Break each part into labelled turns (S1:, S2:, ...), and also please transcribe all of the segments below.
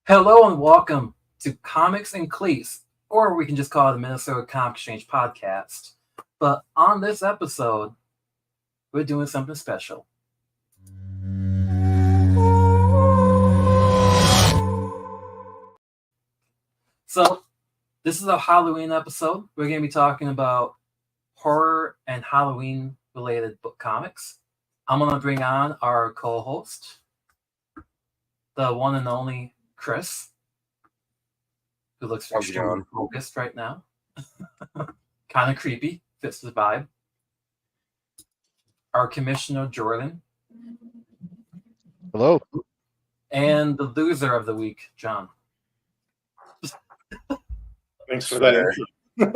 S1: Hello and welcome to Comics and Cleats, or we can just call it the Minnesota Comic Exchange Podcast. But on this episode, we're doing something special. So, this is a Halloween episode. We're going to be talking about horror and Halloween related book comics. I'm going to bring on our co host, the one and only Chris, who looks extremely focused right now. Kind of creepy, fits the vibe. Our commissioner, Jordan.
S2: Hello.
S1: And the loser of the week, John.
S3: Thanks for that.
S1: I'm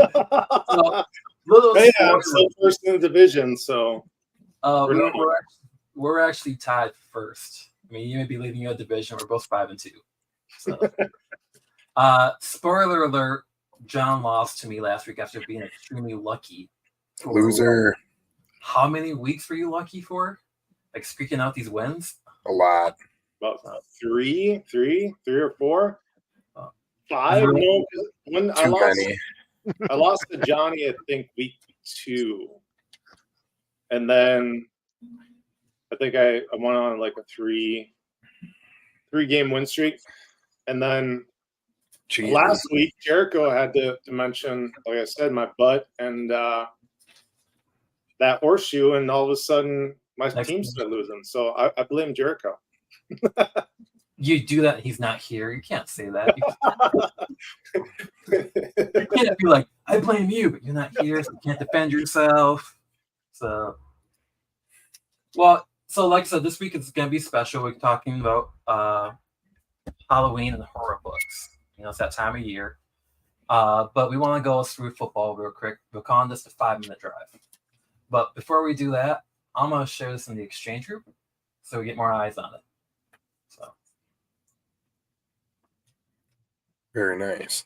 S3: still first in the division, so
S1: we're actually tied first. I mean, you may be leading your division. We're both 5-2. So, spoiler alert: John lost to me last week after being extremely lucky.
S4: Loser.
S1: How many weeks were you lucky for? Like squeaking out these wins?
S4: A lot.
S3: About three or four. 5.
S1: Really?
S3: No, when I lost to Johnny, I think week 2, and then I think I went on like a three game win streak, and then last week Jericho had to mention, like I said, my butt and that horseshoe, and all of a sudden my team started losing. So I blame Jericho.
S1: You do that, he's not here. You can't say that. You can't be like, I blame you, but you're not here, so you can't defend yourself. So like I said, this week it's going to be special. We're talking about Halloween and horror books. You know, it's that time of year. But we want to go through football real quick. We're calling this the 5-minute drive. But before we do that, I'm going to share this in the exchange group so we get more eyes on it.
S4: Very nice.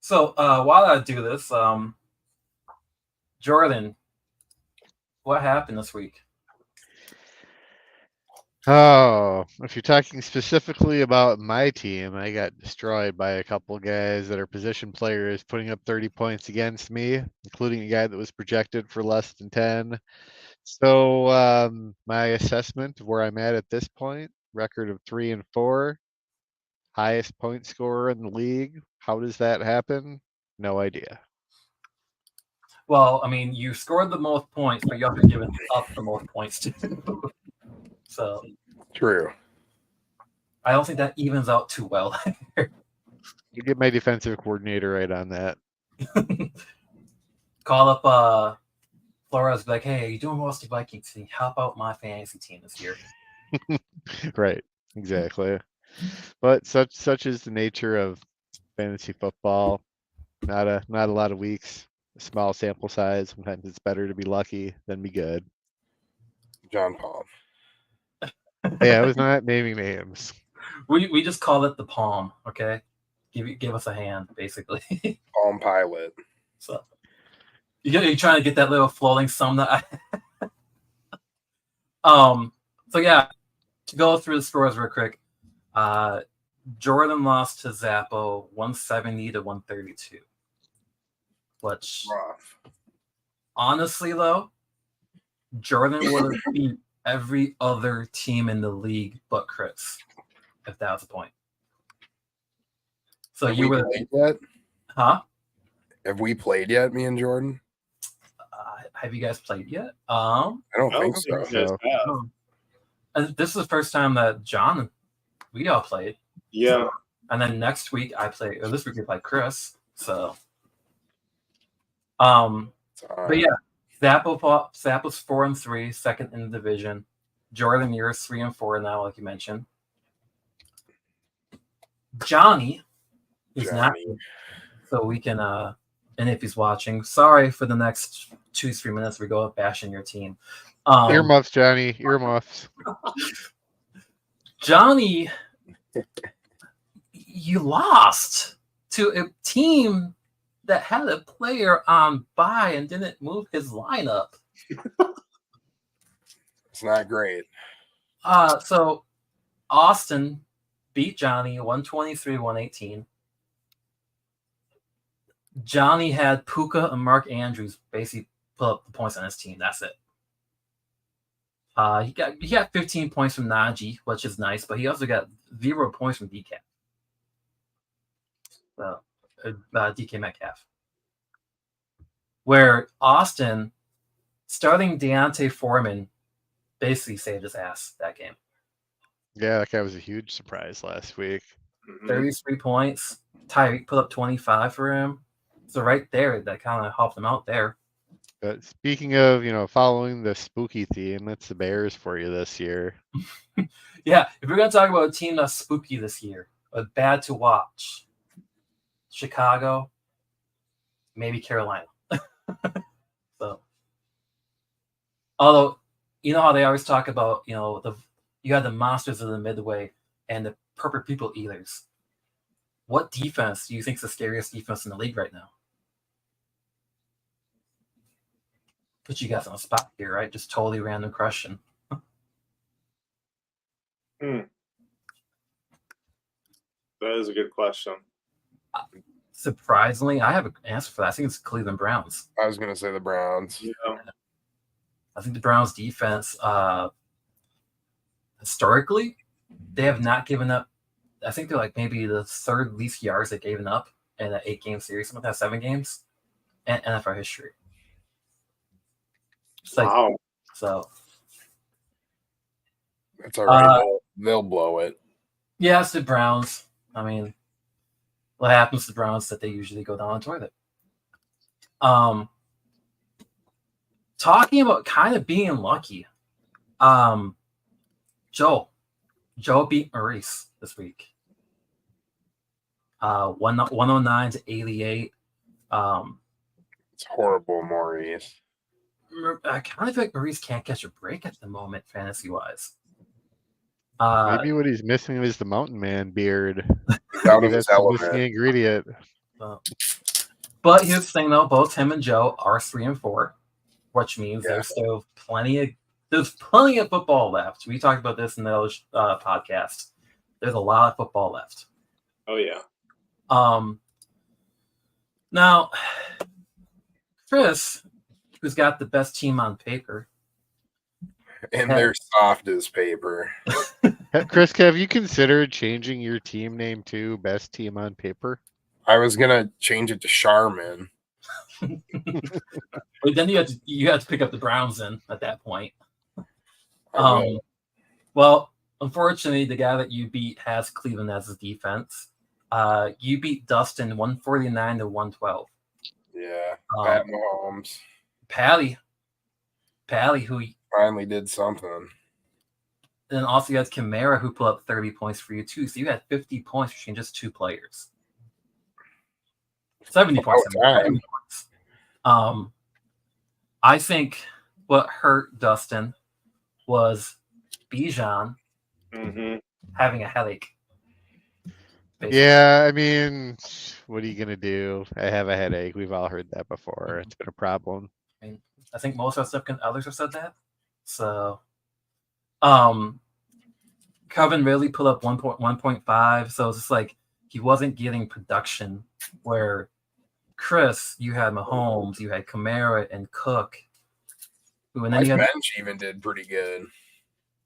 S1: So while I do this, Jordan, what happened this week?
S2: Oh, if you're talking specifically about my team, I got destroyed by a couple of guys that are position players putting up 30 points against me, including a guy that was projected for less than 10. So my assessment of where I'm at this point, record of 3-4, highest point scorer in the league. How does that happen? No idea.
S1: Well, I mean, you scored the most points, but you haven't given up the most points too. So
S4: True.
S1: I don't think that evens out too well.
S2: You get my defensive coordinator right on that.
S1: Call up Flores, be like, hey, you're doing well with the Vikings team. Help out my fantasy team this year.
S2: Right, exactly. But such is the nature of fantasy football. Not a lot of weeks, a small sample size. Sometimes it's better to be lucky than be good.
S4: John Paul.
S2: Yeah, I was not naming names.
S1: We just call it the palm, okay? Give us a hand, basically.
S4: Palm Pilot.
S1: So you're trying to get that little floating sum that So yeah, to go through the scores real quick. Jordan lost to Zappo 170-132. Which
S4: Rough.
S1: honestly though, Jordan would have beat every other team in the league but Chris, if that was the point. So you would
S4: played yet?
S1: Huh?
S4: Have we played yet, me and Jordan?
S1: Have you guys played yet?
S4: I don't think so.
S1: And this is the first time that John and we all played.
S3: Yeah.
S1: So, and then next week I play, or this week we play Chris. So but yeah, Zappos 4-3, second in the division. Jordan, you're 3-4 now, like you mentioned. Johnny is not, so we can and if he's watching, sorry for the next 2-3 minutes we go bashing your team.
S2: Earmuffs, Johnny. Earmuffs.
S1: Johnny, you lost to a team that had a player on bye and didn't move his lineup.
S4: It's not great.
S1: So Austin beat Johnny 123-118. Johnny had Puka and Mark Andrews basically put up the points on his team. That's it. He got 15 points from Najee, which is nice, but he also got 0 points from DK. DK Metcalf. Where Austin, starting Deontay Foreman, basically saved his ass that game.
S2: Yeah, that guy was a huge surprise last week.
S1: 33 points. Tyreek put up 25 for him. So right there, that kind of helped him out there.
S2: But speaking of, following the spooky theme, that's the Bears for you this year.
S1: Yeah, if we're going to talk about a team that's spooky this year, but bad to watch, Chicago, maybe Carolina. So, although, you know how they always talk about, you have the monsters of the midway and the perfect people eaters. What defense do you think is the scariest defense in the league right now? Put you guys on the spot here, right? Just totally random question.
S3: That is a good question.
S1: Surprisingly, I have an answer for that. I think it's Cleveland Browns.
S4: I was going to say the Browns.
S3: Yeah.
S1: I think the Browns defense, historically, they have not given up. I think they're like maybe the third least yards they've given up in an 8-game series, something like that, 7 games, in NFL history. It's like,
S3: Wow.
S1: So
S4: That's all right. They'll blow it.
S1: yeah, it's the Browns. I mean, what happens to the Browns that they usually go down the toilet. Talking about kind of being lucky. Joe beat Maurice this week. 109-88.
S4: It's horrible, Maurice.
S1: I kind of feel like Maurice can't catch a break at the moment, fantasy-wise.
S2: Maybe what he's missing is the Mountain Man beard.
S4: Out of
S2: That's
S4: his
S2: the
S4: element.
S2: missing ingredient.
S1: But here's the thing, though. Both him and Joe are 3-4, which means
S4: Yeah.
S1: there's still plenty of football left. We talked about this in the other podcast. There's a lot of football left.
S3: Oh, yeah.
S1: Now, Chris, who's got the best team on paper.
S4: And they're soft as paper.
S2: Chris, have you considered changing your team name to Best Team on Paper?
S4: I was going to change it to Charmin.
S1: But then you had to pick up the Browns then at that point.
S4: I will.
S1: Well, unfortunately, the guy that you beat has Cleveland as his defense. You beat Dustin 149-112.
S4: Yeah. Pat Mahomes
S1: Patty, who
S4: finally did something.
S1: then also you had Kamara, who put up 30 points for you too. So you had 50 points between just 2 players. 70 points. 70 points. I think what hurt Dustin was Bijan having a headache. Basically.
S2: Yeah, I mean, what are you gonna do? I have a headache. We've all heard that before. It's been a problem.
S1: I mean, I think most of us others have said that. So, Coven really put up 1.5. So it's just like he wasn't getting production. Where Chris, you had Mahomes, you had Kamara and Cook. And then
S4: My
S1: you had,
S4: bench even did pretty good.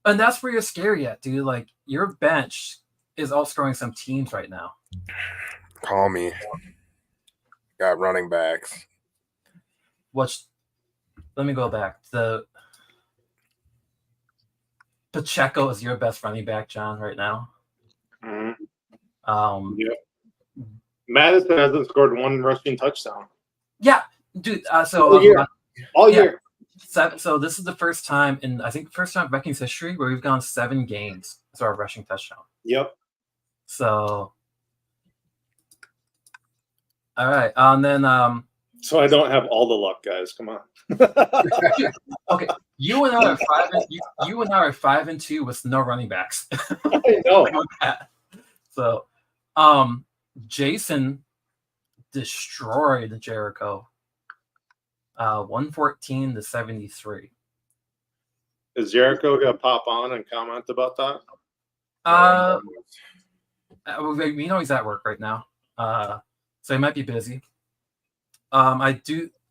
S1: and that's where you're scary at, dude. Like your bench is outscoring some teams right now.
S4: Call me. Got running backs.
S1: Let me go back. The Pacheco is your best running back, John, right now.
S3: Yep. Madison hasn't scored 1 rushing touchdown.
S1: Yeah, dude.
S3: All year.
S1: So this is the first time in Vikings history where we've gone 7 games as our rushing touchdown.
S3: Yep.
S1: So, all right, and then
S3: So I don't have all the luck, guys. Come on.
S1: okay, you and I are 5-2 with no running backs.
S3: I know.
S1: So, Jason destroyed Jericho. 114-73.
S3: Is Jericho gonna pop on and comment about that?
S1: We know he's at work right now, so he might be busy.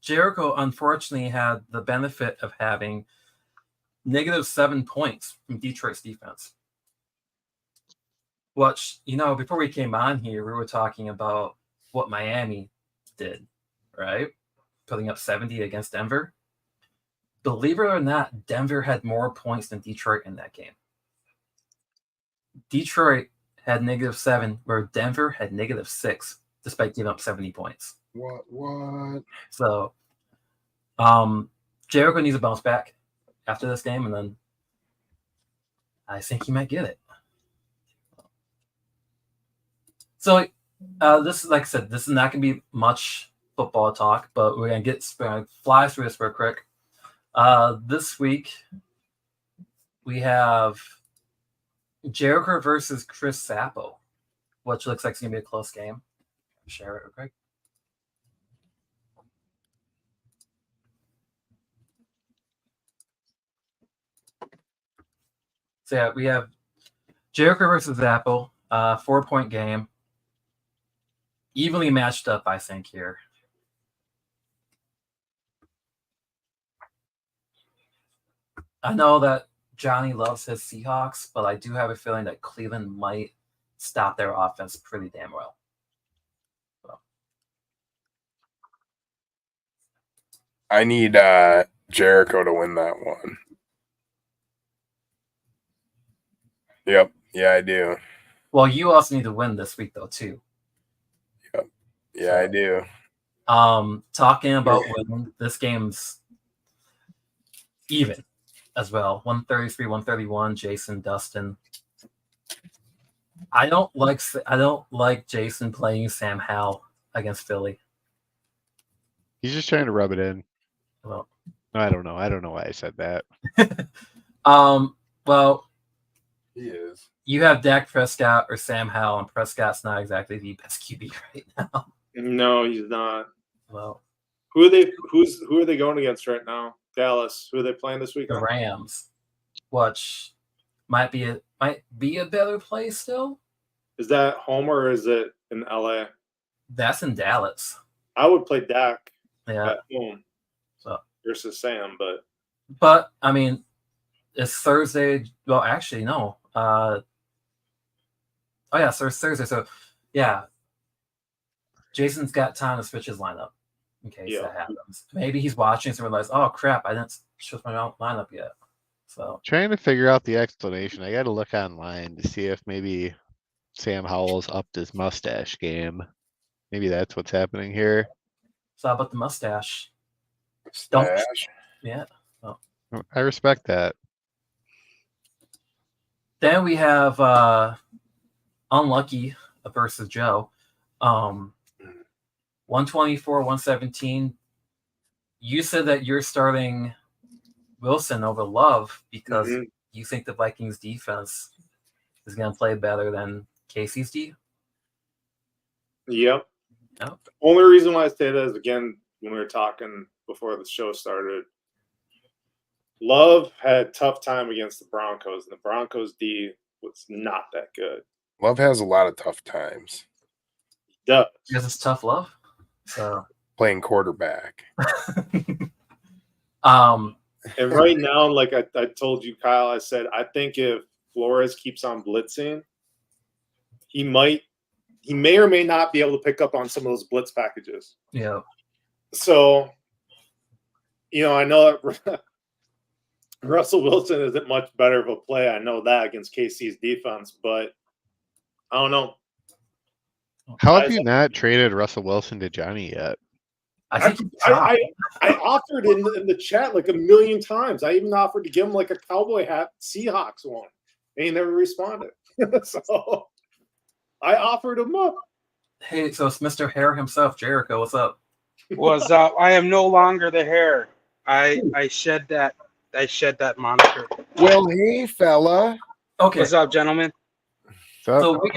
S1: Jericho unfortunately had the benefit of having -7 points from Detroit's defense. Which, before we came on here, we were talking about what Miami did, right? Putting up 70 against Denver. Believe it or not, Denver had more points than Detroit in that game. Detroit had -7, where Denver had -6, despite giving up 70 points.
S4: What?
S1: So, Jericho needs to bounce back after this game, and then I think he might get it. So, this, like I said, this is not going to be much football talk, but we're going to fly through this real quick. This week, we have Jericho versus Chris Sappo, which looks like it's going to be a close game. Share it real quick. So, yeah, we have Jericho versus Zappo, 4-point game. Evenly matched up, I think, here. I know that Johnny loves his Seahawks, but I do have a feeling that Cleveland might stop their offense pretty damn well. So.
S4: I need Jericho to win that one. Yep. Yeah, I do.
S1: Well, you also need to win this week, though, too.
S4: Yep. Yeah, I do.
S1: Talking about winning, this game's even as well. 133, 131, Jason, Dustin. I don't like Jason playing Sam Howell against Philly.
S2: He's just trying to rub it in.
S1: Well,
S2: I don't know. I don't know why I said that.
S1: Well,
S4: He is.
S1: you have Dak Prescott or Sam Howell, and Prescott's not exactly the best QB right now.
S3: No, he's not.
S1: Well,
S3: Who are they going against right now? Dallas. Who are they playing this week?
S1: the Rams, which might be a better play still.
S3: Is that home or is it in LA?
S1: That's in Dallas.
S3: I would play Dak
S1: Yeah.
S3: at home versus Sam,
S1: but I mean, it's Thursday. Well, actually, no. Oh yeah, so it's Thursday. So yeah, Jason's got time to switch his lineup in case that happens. Maybe he's watching and realizes, oh crap, I didn't switch my lineup yet. So
S2: Trying to figure out the explanation. I got to look online to see if maybe Sam Howell's upped his mustache game. Maybe that's what's happening here.
S1: So how about the mustache?
S4: Stash.
S1: Yeah. Oh.
S2: I respect that.
S1: Then we have Unlucky versus Joe. 124, 117. You said that you're starting Wilson over Love because you think the Vikings defense is going to play better than Casey's D?
S3: Yep.
S1: Oh.
S3: Only reason why I say that is, again, when we were talking before the show started, Love had a tough time against the Broncos, and the Broncos D was not that good.
S4: Love has a lot of tough times.
S3: He does.
S1: Because it's tough love. So
S4: Playing quarterback.
S3: And right now, like I told you, Kyle, I said, I think if Flores keeps on blitzing, he may or may not be able to pick up on some of those blitz packages.
S1: Yeah.
S3: So, I know that Russell Wilson isn't much better of a play. I know that against KC's defense, but I don't know.
S2: How have you not traded Russell Wilson to Johnny yet?
S3: I offered in the chat like a million times. I even offered to give him like a cowboy hat Seahawks one, and he never responded. So I offered him up.
S1: Hey, so it's Mr. Hair himself, Jericho. What's up?
S5: What's up? I am no longer the hair. I shed that moniker.
S4: Well, hey, fella.
S1: Okay.
S5: What's up, gentlemen?
S1: So we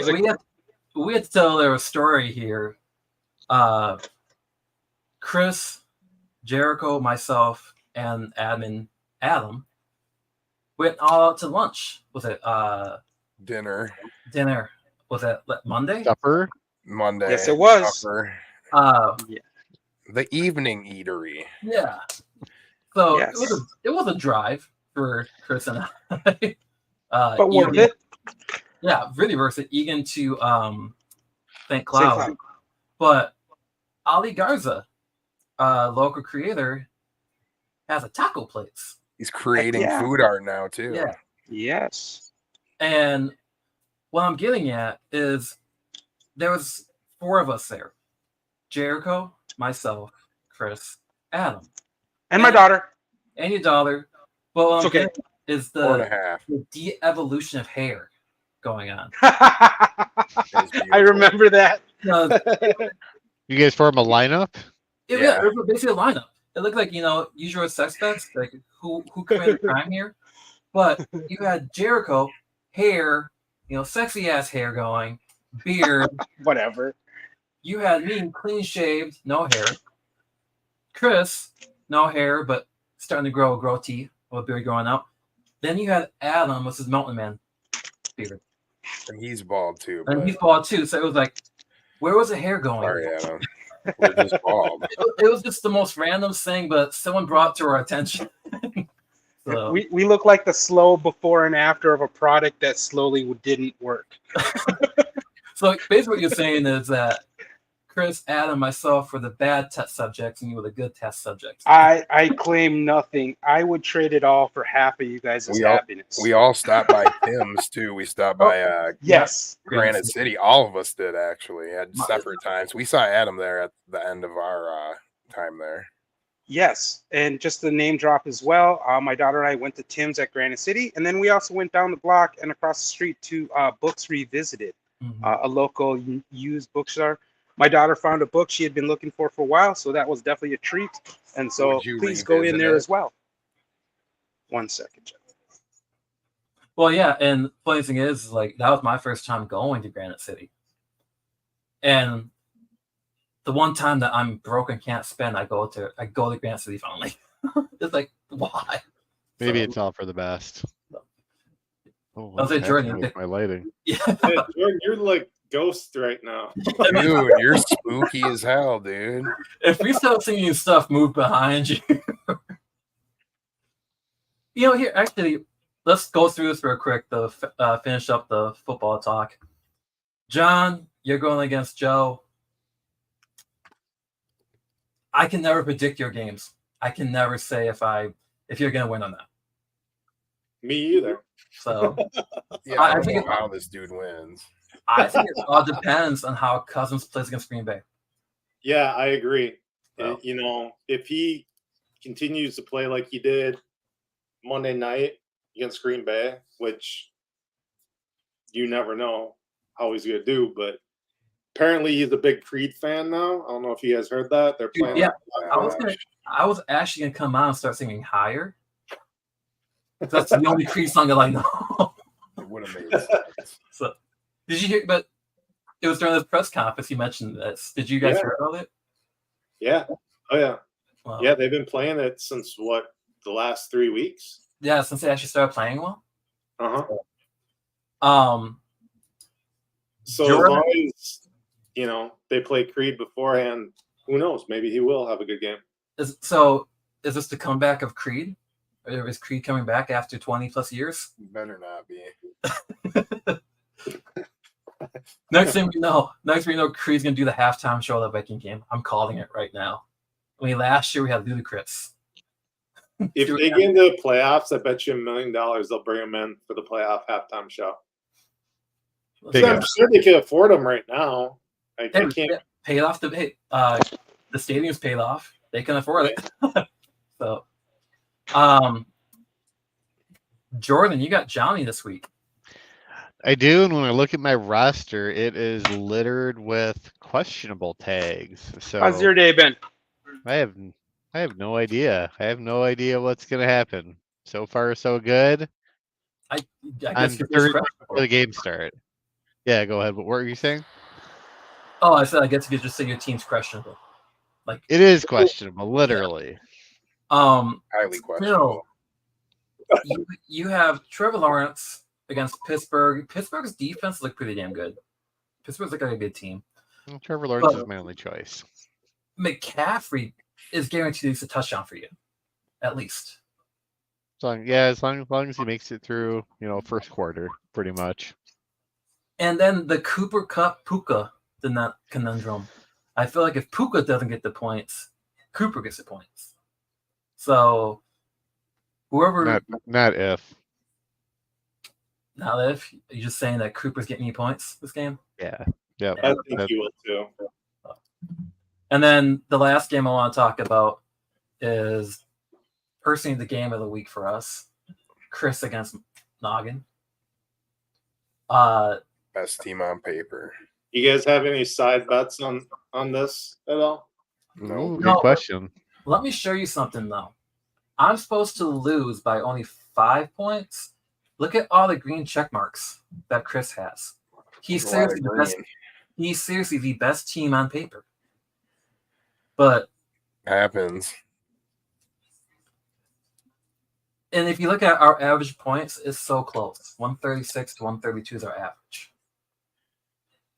S1: have to tell a story here. Chris, Jericho, myself, and admin Adam went all out to lunch with it
S4: Dinner
S1: Was that Monday?
S2: Supper.
S4: Monday.
S5: Yes, it was.
S4: Supper.
S5: Yeah.
S4: The evening eatery.
S1: Yeah. So
S5: Yes.
S1: it was a drive for Chris and I.
S5: But worth
S1: Egan-
S5: it.
S1: Yeah, really worth it. Egan to St.
S5: St.
S1: Cloud.
S5: Cloud.
S1: But Ali Garza, local creator, has a taco place.
S4: He's creating
S5: yeah.
S4: food art now too.
S1: Yeah.
S5: Yes.
S1: And what I'm getting at is there was 4 of us there. Jericho, myself, Chris, Adam.
S5: And my daughter.
S1: And your daughter. But what
S5: It's
S1: I'm
S5: okay.
S1: getting is
S4: 4.5.
S1: the de-evolution of hair going on.
S5: I remember that.
S1: Because
S2: You guys form a lineup?
S1: it
S4: Yeah.
S1: was basically a lineup. It looked like, usual suspects, like who committed crime here. But you had Jericho, hair, sexy ass hair going, beard.
S5: Whatever.
S1: You had me, clean shaved, no hair. Chris, no hair, but starting to grow a goatee, or a beard growing out. Then you had Adam with his Mountain Man beard.
S4: And he's bald too.
S1: And
S4: But
S1: he's bald too. So it was like, where was the hair going?
S4: sorry, Adam. We're just bald.
S1: It was just the most random thing, but someone brought it to our attention. So,
S5: We look like the slow before and after of a product that slowly didn't work.
S1: so basically what you're saying is that Chris, Adam, myself were the bad test subjects and you were the good test subjects.
S5: I claim nothing. I would trade it all for half of you guys' happiness.
S4: We all stopped by Tim's too. We stopped by
S5: Yes.
S4: Granite City. All of us did actually at separate times. We saw Adam there at the end of our time there.
S5: Yes, and just the name drop as well. My daughter and I went to Tim's at Granite City, and then we also went down the block and across the street to Books Revisited, a local used bookstore. My daughter found a book she had been looking for a while, so that was definitely a treat. And so please go in there as well. 1 second, Jeff.
S1: Well, yeah, and the funny thing is, like, that was my first time going to Granite City. And the one time that I'm broke and can't spend, I go to Granite City finally. It's like, why?
S2: Maybe
S1: So-
S2: it's all for the best. Oh,
S1: I'll say
S2: what's
S1: Jordan,
S2: happening with my lighting.
S1: Yeah.
S3: Yeah, Jordan, you're like ghost right now.
S4: Dude, you're spooky as hell, dude.
S1: If we start seeing stuff move behind you. Here, actually, let's go through this real quick to finish up the football talk. John, you're going against Joe. I can never predict your games. I can never say if you're going to win or not.
S3: Me either.
S1: So
S4: Yeah,
S1: I
S4: I don't
S1: think
S4: know how this dude wins.
S1: I think it all depends on how Cousins plays against Green Bay.
S3: Yeah, I agree.
S1: Wow.
S3: If he continues to play like he did Monday night against Green Bay, which you never know how he's going to do, but apparently he's a big Creed fan now. I don't know if you guys heard that. They're playing.
S1: Yeah, I was actually going to come out and start singing Higher. That's the only Creed song that I know.
S4: It would have made sense.
S1: So, did you hear? But it was during this press conference you mentioned this. Did you guys hear about it?
S3: Yeah. Oh, yeah.
S1: Wow.
S3: Yeah, they've been playing it since the last 3 weeks?
S1: Yeah, since they actually started playing well.
S3: Uh-huh. So
S1: Jordan-
S3: as long as, they play Creed beforehand, who knows? Maybe he will have a good game.
S1: Is this the comeback of Creed? Or is Creed coming back after 20 plus years?
S4: Better not be.
S1: Next thing we know, Creed's gonna do the halftime show of the Viking game. I'm calling it right now. Last year we had Ludacris.
S3: If they get into the playoffs, I bet you $1 million they'll bring him in for the playoff halftime show.
S2: Big
S3: I'm sure they can afford him right now. I can't.
S1: Paid off the stadium's paid off. They can afford it. So, Jordan, you got Johnny this week.
S2: I do, and when I look at my roster, it is littered with questionable tags. So
S5: How's your day been?
S2: I have no idea. I have no idea what's gonna happen. So far, so good.
S1: I
S2: I'm
S1: guess you're
S2: third
S1: just
S2: before the game start. Yeah, go ahead. What were you saying?
S1: Oh, I said I guess you could just say your team's questionable. Like
S2: It is questionable, literally.
S4: Highly questionable.
S1: you have Trevor Lawrence, against Pittsburgh. Pittsburgh's defense looked pretty damn good. Pittsburgh's like a good team.
S2: Well, Trevor Lawrence is my only choice.
S1: McCaffrey is guaranteed a touchdown for you, at least.
S2: As long as he makes it through, first quarter, pretty much.
S1: And then the Cooper Kupp Puka conundrum. I feel like if Puka doesn't get the points, Cooper gets the points. So whoever
S2: not if.
S1: Now if you're just saying that Cooper's getting you points this game?
S2: Yeah. Yeah.
S3: I think you will too.
S1: And then the last game I want to talk about is personally the game of the week for us. Chris against Noggin.
S4: Best team on paper.
S3: You guys have any side bets on this at all?
S2: No, good question.
S1: Let me show you something though. I'm supposed to lose by only 5 points. Look at all the green check marks that Chris has. He's seriously the best. He's seriously the best team on paper. But
S4: happens.
S1: And if you look at our average points, it's so close. 136 to 132 is our average.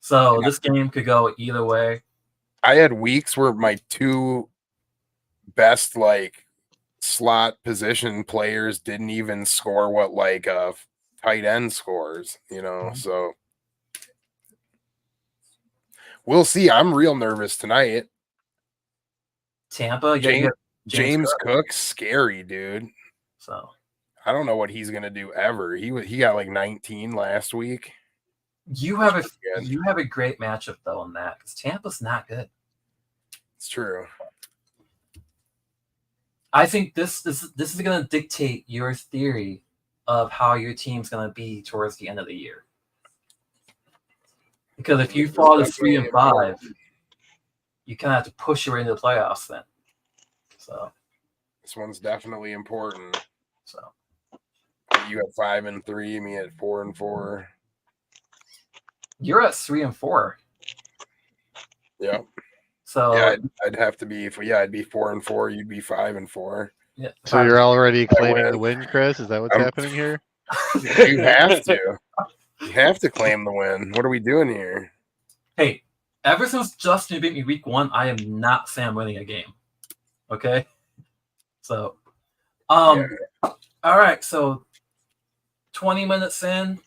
S1: So this game could go either way.
S4: I had weeks where my two best slot position players didn't even score what a tight end scores, so we'll see. I'm real nervous tonight.
S1: Tampa,
S4: James Cook's scary, dude.
S1: So
S4: I don't know what he's gonna do ever. He got 19 last week.
S1: You have a great matchup though in that because Tampa's not good.
S4: It's true.
S1: I think this is going to dictate your theory of how your team's going to be towards the end of the year. Because if you fall to 3-5, you kind of have to push your way into the playoffs then. So
S4: this one's definitely important.
S1: So
S4: you at 5-3, me at 4-4.
S1: You're at 3-4.
S4: Yep.
S1: So
S4: yeah, I'd have to be I'd be 4-4. You'd be 5-4.
S1: Yeah.
S2: So you're already claiming the win, Chris? Is that what's happening here?
S4: You have to. You have to claim the win. What are we doing here?
S1: Hey, ever since Justin beat me week 1, I am not saying I'm winning a game. Okay? So, all right. So, 20 minutes in,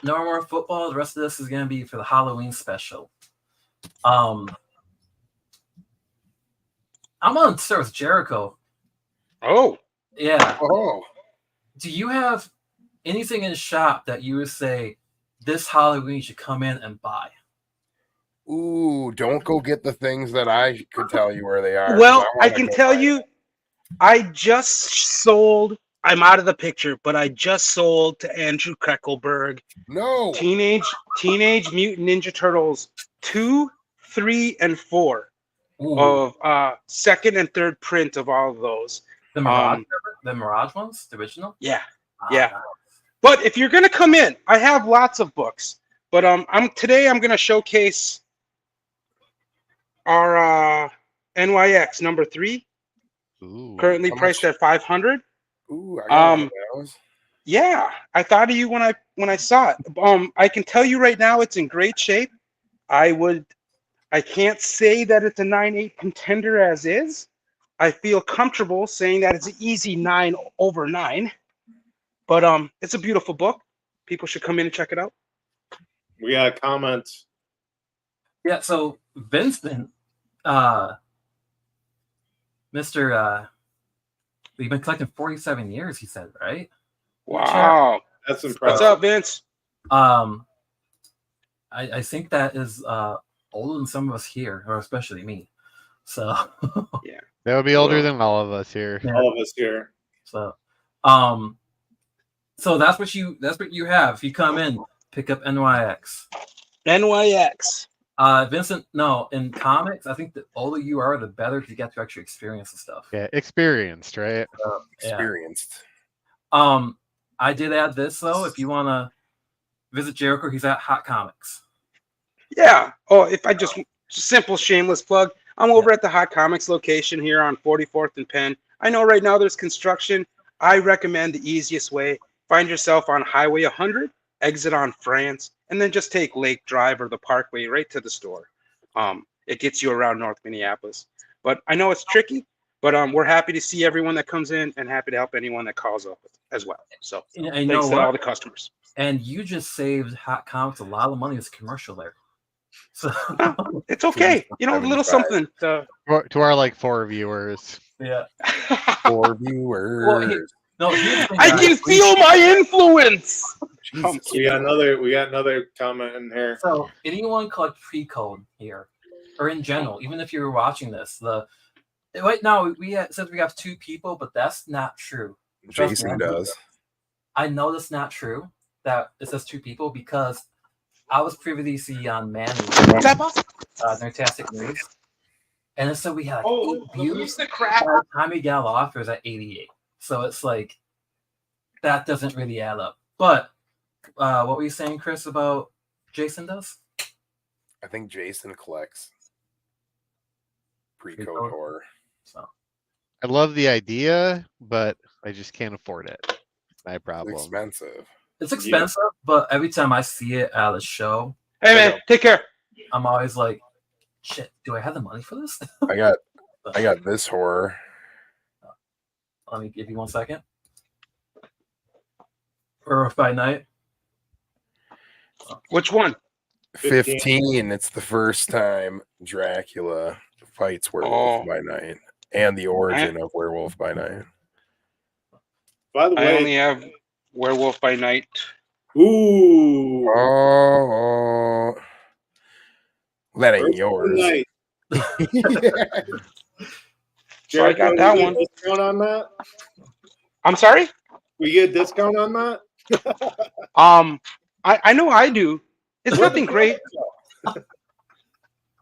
S1: no more football. The rest of this is going to be for the Halloween special. I'm on start with Jericho.
S5: Oh.
S1: Yeah.
S4: Oh.
S1: Do you have anything in shop that you would say this Halloween you should come in and buy?
S4: Ooh, don't go get the things that I could tell you where they are.
S5: Well, I can tell you, I just sold. I'm out of the picture, but I just sold to Andrew Kreckelberg.
S4: No.
S5: Teenage Mutant Ninja Turtles 2, 3, and 4 of second and third print of all of those.
S1: The Mirage ones, the original.
S5: Yeah, yeah. But if you're gonna come in, I have lots of books. But I'm gonna showcase our NYX number 3, currently priced at $500.
S4: Ooh, I got those.
S5: Yeah, I thought of you when I saw it. I can tell you right now, it's in great shape. I can't say that it's a 9/8 contender as is. I feel comfortable saying that it's an easy 9/9. But it's a beautiful book. People should come in and check it out.
S3: We got a comment.
S1: Yeah, so Vincent, Mr. We've been collecting 47 years, he said, right?
S5: Wow.
S3: That's impressive.
S5: What's up, Vince?
S1: I think that is older than some of us here, or especially me. So
S5: yeah.
S2: That would be older than all of us here.
S1: Yeah.
S3: All of us here.
S1: So so that's what you have. If you come in, pick up NYX.
S5: NYX.
S1: Vincent, no, in comics, I think the older you are, the better you get to actually experience the stuff.
S2: Yeah, experienced, right?
S4: Experienced.
S1: Yeah. I did add this though. If you want to visit Jericho, he's at Hot Comics.
S5: Yeah. Oh, if I just simple shameless plug, I'm over at the Hot Comics location here on 44th and Penn. I know right now there's construction. I recommend the easiest way. If find yourself on Highway 100, exit on France, and then just take Lake Drive or the Parkway right to the store. It gets you around North Minneapolis. But I know it's tricky, but we're happy to see everyone that comes in and happy to help anyone that calls up as well. So thanks to all the customers.
S1: And you just saved Hot Comics a lot of money as a commercial there. So
S5: it's okay. You know, a little something.
S2: To our like 4 viewers.
S1: Yeah.
S4: 4 viewers.
S1: Well,
S5: I can feel my influence.
S3: We got another comment in here.
S1: So anyone collect pre-code here, or in general, even if you're watching this, right now since we have 2 people, but that's not true.
S4: Jason does.
S1: I know that's not true. That it says 2 people because I was previously on Nerdtastic News, and it said we had 8 views. By the time we got off, it was at 88. So it's like that doesn't really add up. But what were you saying, Chris, about Jason does?
S4: I think Jason collects pre-code horror.
S1: So
S2: I love the idea, but I just can't afford it. My problem.
S4: It's expensive.
S1: It's expensive, but every time I see it at a show,
S5: hey man, take care.
S1: I'm always like, shit, do I have the money for this?
S4: I got this horror.
S1: Let me give you 1 second. Werewolf by Night.
S5: Which one?
S4: 15. It's the first time Dracula fights Werewolf by Night and the origin of Werewolf by Night.
S3: By the way,
S5: I only have Werewolf by Night.
S3: Ooh.
S4: Oh. That ain't yours.
S5: So I got that one.
S3: Discount on that?
S5: I'm sorry?
S3: We get a discount on that?
S5: I know I do. It's nothing great,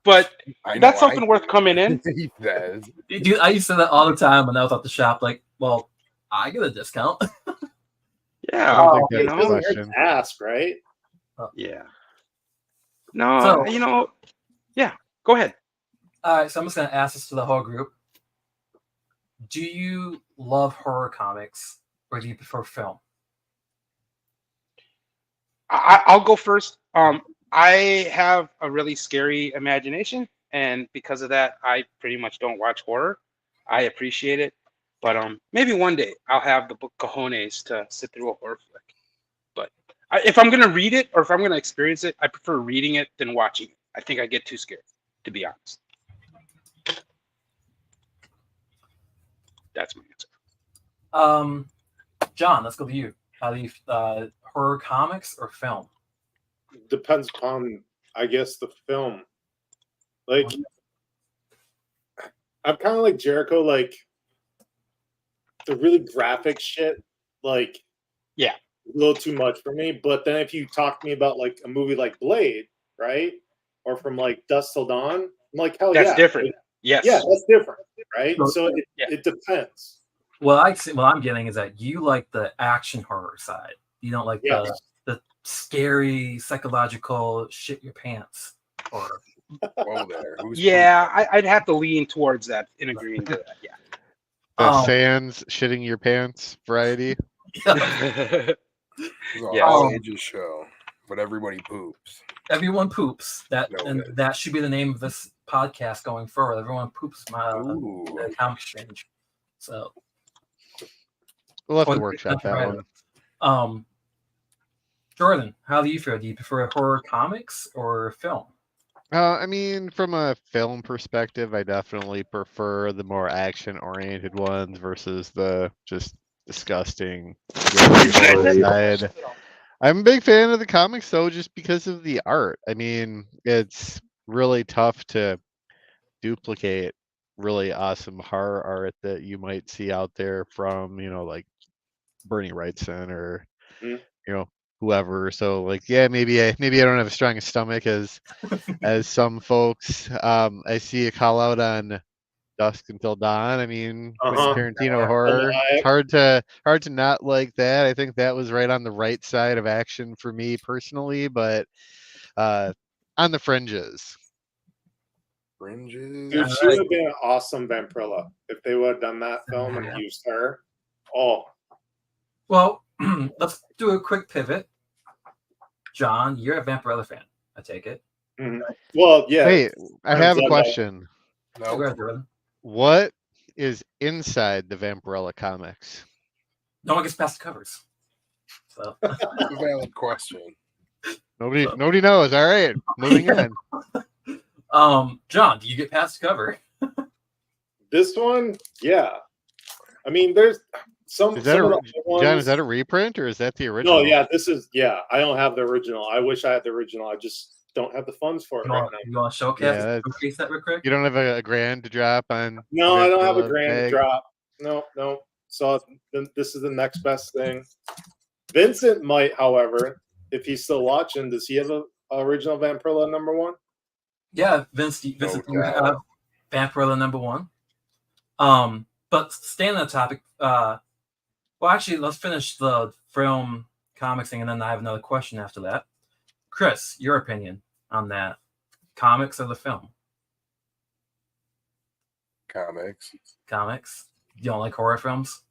S5: but that's something worth coming in.
S4: He says.
S1: Dude, I used to say that all the time when I was at the shop. Like, well, I get a discount.
S5: Yeah,
S3: it doesn't hurt to ask, right?
S5: Yeah. No, yeah. Go ahead.
S1: All right, so I'm just gonna ask this to the whole group. Do you love horror comics, or do you prefer film?
S5: I'll go first. I have a really scary imagination, and because of that, I pretty much don't watch horror. I appreciate it, but maybe one day I'll have the book cojones to sit through a horror flick. But if I'm gonna read it or if I'm gonna experience it, I prefer reading it than watching it. I think I get too scared, to be honest. That's my answer.
S3: John, let's go to you. How do you horror comics or film?
S6: Depends upon, I guess, the film. Like, I'm kind of like Jericho. Like, the really graphic shit, like,
S5: yeah,
S6: a little too much for me. But then if you talk to me about like a movie like Blade, right, or from like Dusk Till Dawn, I'm like, hell yeah,
S5: that's different.
S6: Like,
S5: yes,
S6: yeah, that's different, right? So it depends.
S3: What I'm getting is that you like the action horror side. You don't like the scary psychological shit your pants horror.
S4: Whoa there.
S5: Yeah, I'd have to lean towards that in agreeing to that. Yeah.
S2: Sans shitting your pants variety.
S4: It's a ages show, but everybody poops.
S3: Everyone poops. That should be the name of this podcast going forward. Everyone poops the comic exchange. So
S2: we'll have to workshop that one.
S3: Jordan, how do you feel? Do you prefer horror comics or film?
S2: I mean, from a film perspective, I definitely prefer the more action-oriented ones versus the just disgusting side. I'm a big fan of the comics, though, just because of the art. I mean, it's really tough to duplicate really awesome horror art that you might see out there from, like Bernie Wrightson or, whoever. So like, yeah, maybe I don't have as strong a stomach as some folks. I see a call out on Dusk Until Dawn. I mean, Tarantino horror. It's hard to not like that. I think that was right on the right side of action for me personally, but on the fringes.
S6: Dude, she would have been an awesome Vampirilla if they would have done that film and used her. Oh.
S3: Well,
S1: let's do a quick pivot. John, you're a Vampirella fan, I take it.
S3: Well, yeah.
S2: Wait, I have a
S3: Zelda.
S2: question.
S1: Go
S4: No,
S1: ahead, Jordan.
S2: What is inside the Vampirella comics?
S1: No one gets past the covers. So
S4: valid question.
S2: Nobody knows. All right, moving on.
S1: John, do you get past the cover?
S3: This one, yeah. I mean, there's some.
S2: Is that
S3: some
S2: a
S3: of the other ones,
S2: John? Is that a reprint or is that the original?
S3: No, yeah. This is I don't have the original. I wish I had the original. I just don't have the funds for it right now.
S1: You want to showcase that real quick?
S2: You don't have a grand to drop on?
S3: No, I don't have a
S2: Vampirella
S3: grand
S2: bag?
S3: drop. No. So this is the next best thing. Vincent might, however, if he's still watching, does he have a original Vampirella #1?
S1: Yeah, Vincent, you have Vampirella #1. But staying on the topic, well, actually, let's finish the film comics thing, and then I have another question after that. Chris, your opinion on that? Comics or the film?
S4: Comics.
S1: You don't like horror films?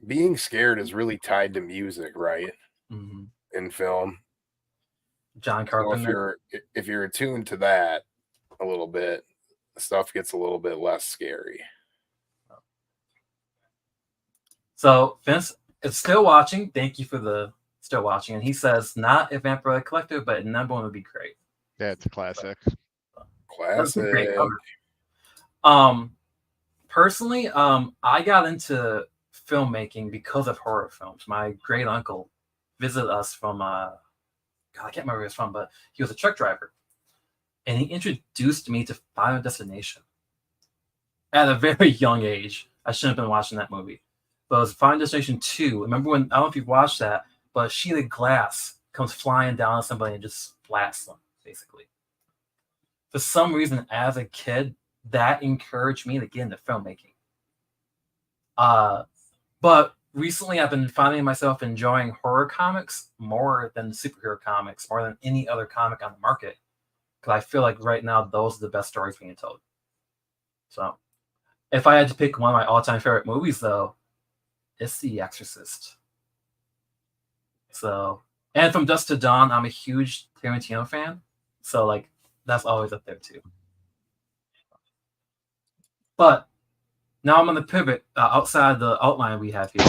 S4: Being scared is really tied to music, right?
S1: Mm-hmm.
S4: In film.
S1: John
S4: So
S1: Carpenter.
S4: if you're attuned to that a little bit, stuff gets a little bit less scary.
S1: So Vince is still watching. Thank you for the still watching. And he says not a Vampirella collector, but #1 would be great.
S2: Yeah, it's a classic.
S1: That's a great
S4: Classic.
S1: cover. Personally, I got into filmmaking because of horror films. My great uncle visited us from God, I can't remember where he was from, but he was a truck driver. And he introduced me to Final Destination at a very young age. I shouldn't have been watching that movie. But it was Final Destination 2. Remember when, I don't know if you've watched that, but a sheet of glass comes flying down on somebody and just blasts them, basically. For some reason, as a kid, that encouraged me to get into filmmaking. But recently, I've been finding myself enjoying horror comics more than superhero comics, more than any other comic on the market. Because I feel like right now, those are the best stories being told. So, if I had to pick one of my all-time favorite movies, though, it's The Exorcist. So, and from Dusk to Dawn, I'm a huge Tarantino fan. So, like, that's always up there, too. But now I'm on the pivot outside the outline we have here.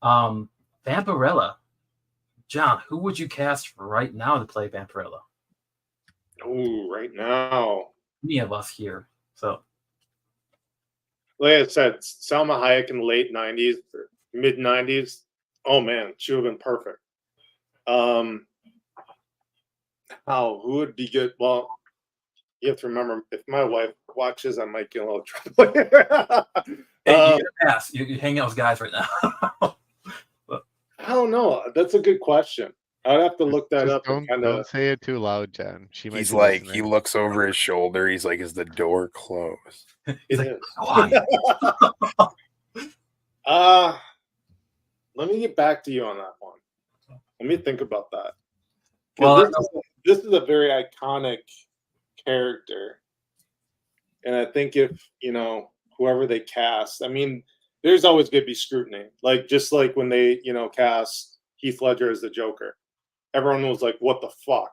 S1: Vampirella. John, who would you cast right now to play Vampirella?
S3: Oh, right now.
S1: Any of us here. So,
S3: Like I said, Salma Hayek in the late 90s, or mid 90s. Oh man, she would have been perfect. Who would be good? Well, you have to remember, if my wife watches, I might get a little trouble.
S1: hey, you're hanging out with guys right now.
S3: I don't know. That's a good question. I'd have to look that up.
S2: Don't say it too loud, John.
S4: He's like, he looks over his shoulder. He's like, is the door closed?
S3: It
S1: like,
S3: is. Let me get back to you on that one. Let me think about that.
S1: Well,
S3: this is a very iconic character, and I think if whoever they cast, I mean, there's always going to be scrutiny. Like just like when they cast Heath Ledger as the Joker, everyone was like, "What the fuck?"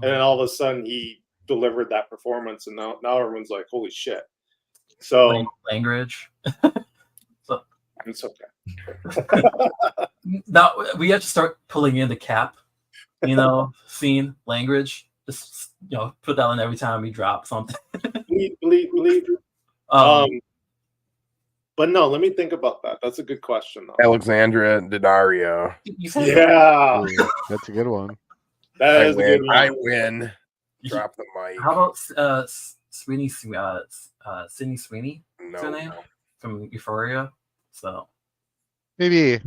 S3: And then all of a sudden he delivered that performance, and now everyone's like, "Holy shit!" So
S1: language. So
S3: it's okay.
S1: Now we have to start pulling in the cap, scene language. Just put that on every time we drop something.
S3: Bleep. But no, let me think about that. That's a good question, though.
S4: Alexandra Daddario.
S3: Yeah,
S2: that's a good one.
S3: That is a good one.
S4: I win. Drop the mic.
S1: How about Sydney Sweeney? What's her name?
S4: No.
S1: From Euphoria. So
S2: Maybe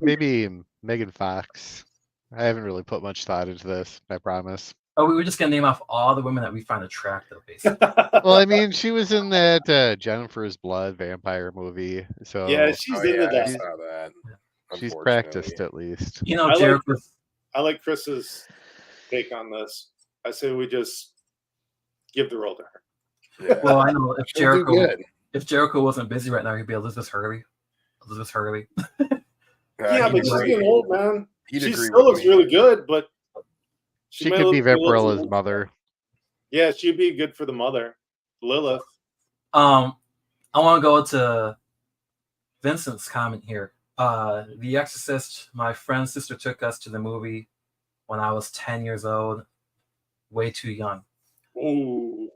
S2: Megan Fox. I haven't really put much thought into this, I promise.
S1: we were just gonna name off all the women that we find attractive, basically.
S2: Well, I mean, she was in that Jennifer's Blood vampire movie, so
S3: Yeah, she's into
S4: I
S3: that.
S4: saw that.
S2: she's practiced at least.
S3: I like Chris's take on this. I say we just give the role to her.
S4: Yeah.
S1: Well, I know if
S4: She'll do
S1: Jericho
S4: good.
S1: if Jericho wasn't busy right now, he'd be Elizabeth Hurley. Elizabeth Hurley.
S3: Yeah,
S4: he'd
S3: but she's
S4: agree.
S3: getting old, man.
S4: He'd
S3: She
S4: agree
S3: still
S4: with
S3: looks
S4: me.
S3: really good, but
S2: She
S3: might
S2: could
S3: look
S2: be
S3: a little too
S2: Vampirilla's
S3: old.
S2: mother.
S3: Yeah, she'd be good for the mother, Lilith.
S1: I want to go to Vincent's comment here. The Exorcist, my friend's sister took us to the movie when I was 10 years old, way too young.
S3: Ooh.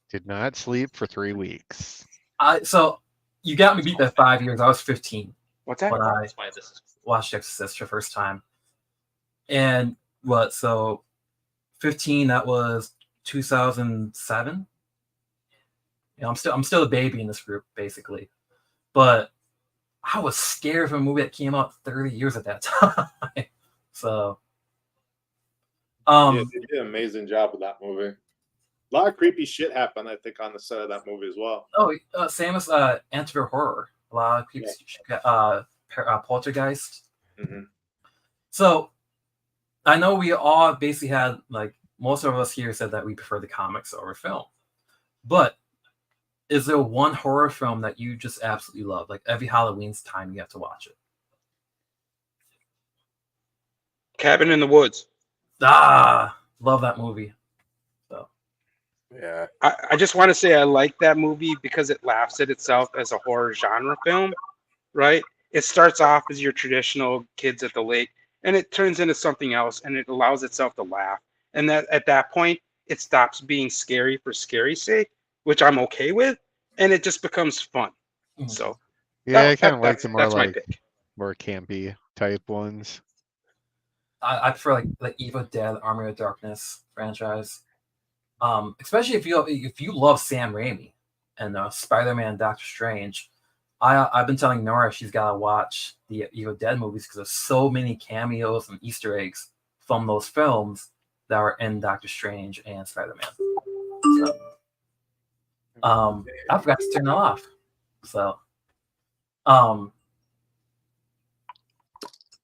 S2: Did not sleep for 3 weeks.
S1: So you got me beat by 5 years. I was 15
S5: What's that?
S1: when I watched Exorcist for the first time. And so 15, that was 2007. You know, I'm still a baby in this group, basically. But I was scared of a movie that came out 30 years at that time. So
S3: Yeah, they did an amazing job with that movie. A lot of creepy shit happened, I think, on the set of that movie as well.
S1: same as Enter Horror. A lot of creepy Poltergeist.
S3: Mm-hmm.
S1: So I know we all basically had, like, most of us here said that we prefer the comics over film. But is there one horror film that you just absolutely love? Like every Halloween's time you have to watch it.
S5: Cabin in the Woods.
S1: Love that movie. So
S4: Yeah.
S5: I just want to say I like that movie because it laughs at itself as a horror genre film, right? It starts off as your traditional kids at the lake, and it turns into something else, and it allows itself to laugh. And that at that point, it stops being scary for scary's sake, which I'm okay with, and it just becomes fun.
S1: Mhm.
S5: So
S2: Yeah, I kind of like the more
S5: that's my
S2: like
S5: pick.
S2: more campy type ones.
S1: I prefer like Evil Dead, Army of Darkness franchise. Especially if you love Sam Raimi and Spider-Man, Doctor Strange. I've been telling Nora she's got to watch the Evil Dead movies because there's so many cameos and Easter eggs from those films that are in Doctor Strange and Spider-Man. So, I forgot to turn it off. So,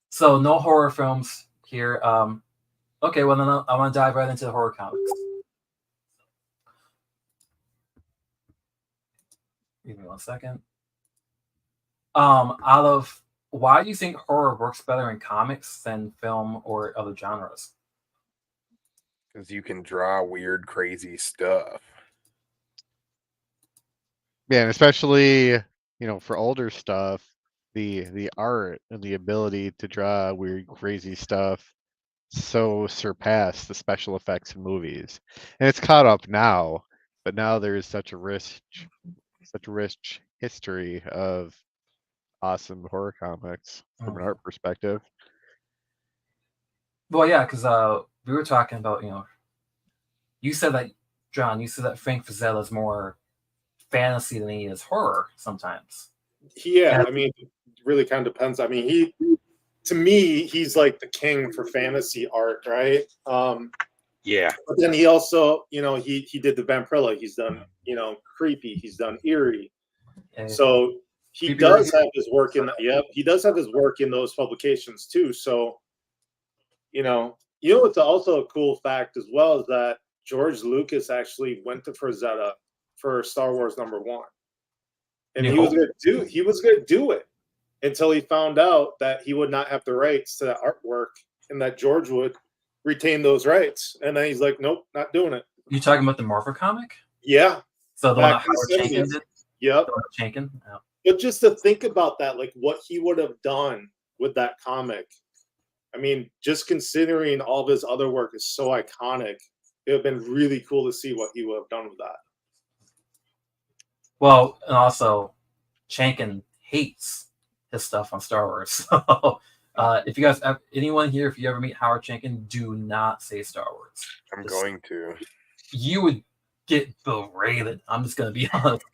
S1: so no horror films here. Okay, well then I want to dive right into the horror comics. Give me 1 second. Why do you think horror works better in comics than film or other genres?
S4: Because you can draw weird, crazy stuff.
S2: Yeah, and especially for older stuff, the art and the ability to draw weird, crazy stuff so surpass the special effects in movies, and it's caught up now. But now there's such a rich history of awesome horror comics from an art perspective.
S1: Well, yeah, because we were talking about you said that John, you said that Frank Frazetta is more fantasy than he is horror sometimes.
S3: Yeah, I mean, it really kind of depends. I mean, to me, he's like the king for fantasy art, right?
S5: Yeah.
S3: But then he also, he did the Vampirilla. He's done, creepy. He's done eerie. So he does have his work in. He does have his work in those publications too. So, what's also a cool fact as well is that George Lucas actually went to Frazetta for Star Wars #1, and he was going to do it until he found out that he would not have the rights to that artwork and that George would retain those rights. And then he's like, nope, not doing it.
S1: You talking about the Marvel comic?
S3: Yeah.
S1: So the one that Howard Chaykin did?
S3: Yep.
S1: Chaykin? Yeah.
S3: But just to think about that, like what he would have done with that comic. I mean, just considering all of his other work is so iconic, it would have been really cool to see what he would have done with that.
S1: Well, and also, Chaykin hates his stuff on Star Wars. So, if you guys, anyone here, if you ever meet Howard Chaykin, do not say Star Wars.
S4: I'm going to.
S1: You would get berated. I'm just going to be honest.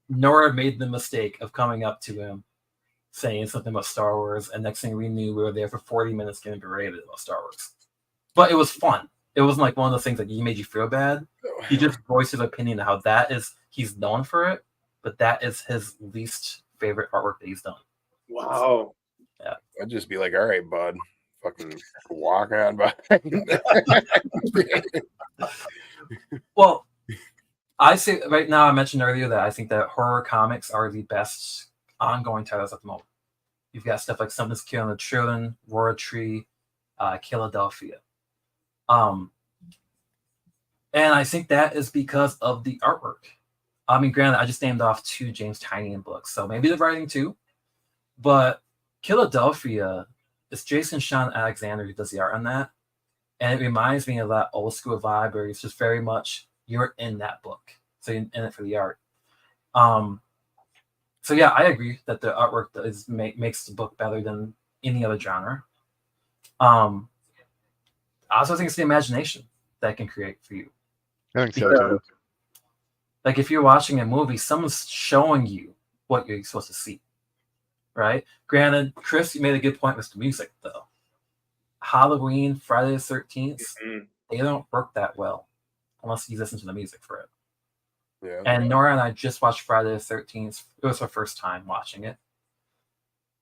S1: Nora made the mistake of coming up to him, saying something about Star Wars, and next thing we knew, we were there for 40 minutes getting berated about Star Wars. But it was fun. It wasn't like one of those things that made you feel bad. He just voiced his opinion of how he's known for it, but that is his least favorite artwork that he's done.
S3: Wow.
S1: Yeah.
S4: I'd just be like, all right, bud. Fucking walk on by.
S1: Well, I say right now, I mentioned earlier that I think that horror comics are the best ongoing titles at the moment. You've got stuff like Something's Killing the Children, Roar Tree, Philadelphia. And I think that is because of the artwork. I mean, granted, I just named off 2 James Tynion books, so maybe the writing too. But Philadelphia, it's Jason Sean Alexander who does the art on that. And it reminds me of that old school vibe where it's just very much you're in that book. So you're in it for the art. So yeah, I agree that the artwork makes the book better than any other genre. I also think it's the imagination that it can create for you.
S2: I think so too.
S1: Like if you're watching a movie, someone's showing you what you're supposed to see, right? Granted, Chris, you made a good point with the music, though. Halloween, Friday the 13th, they don't work that well unless you listen to the music for it.
S4: Yeah.
S1: And Nora and I just watched Friday the 13th. It was her first time watching it.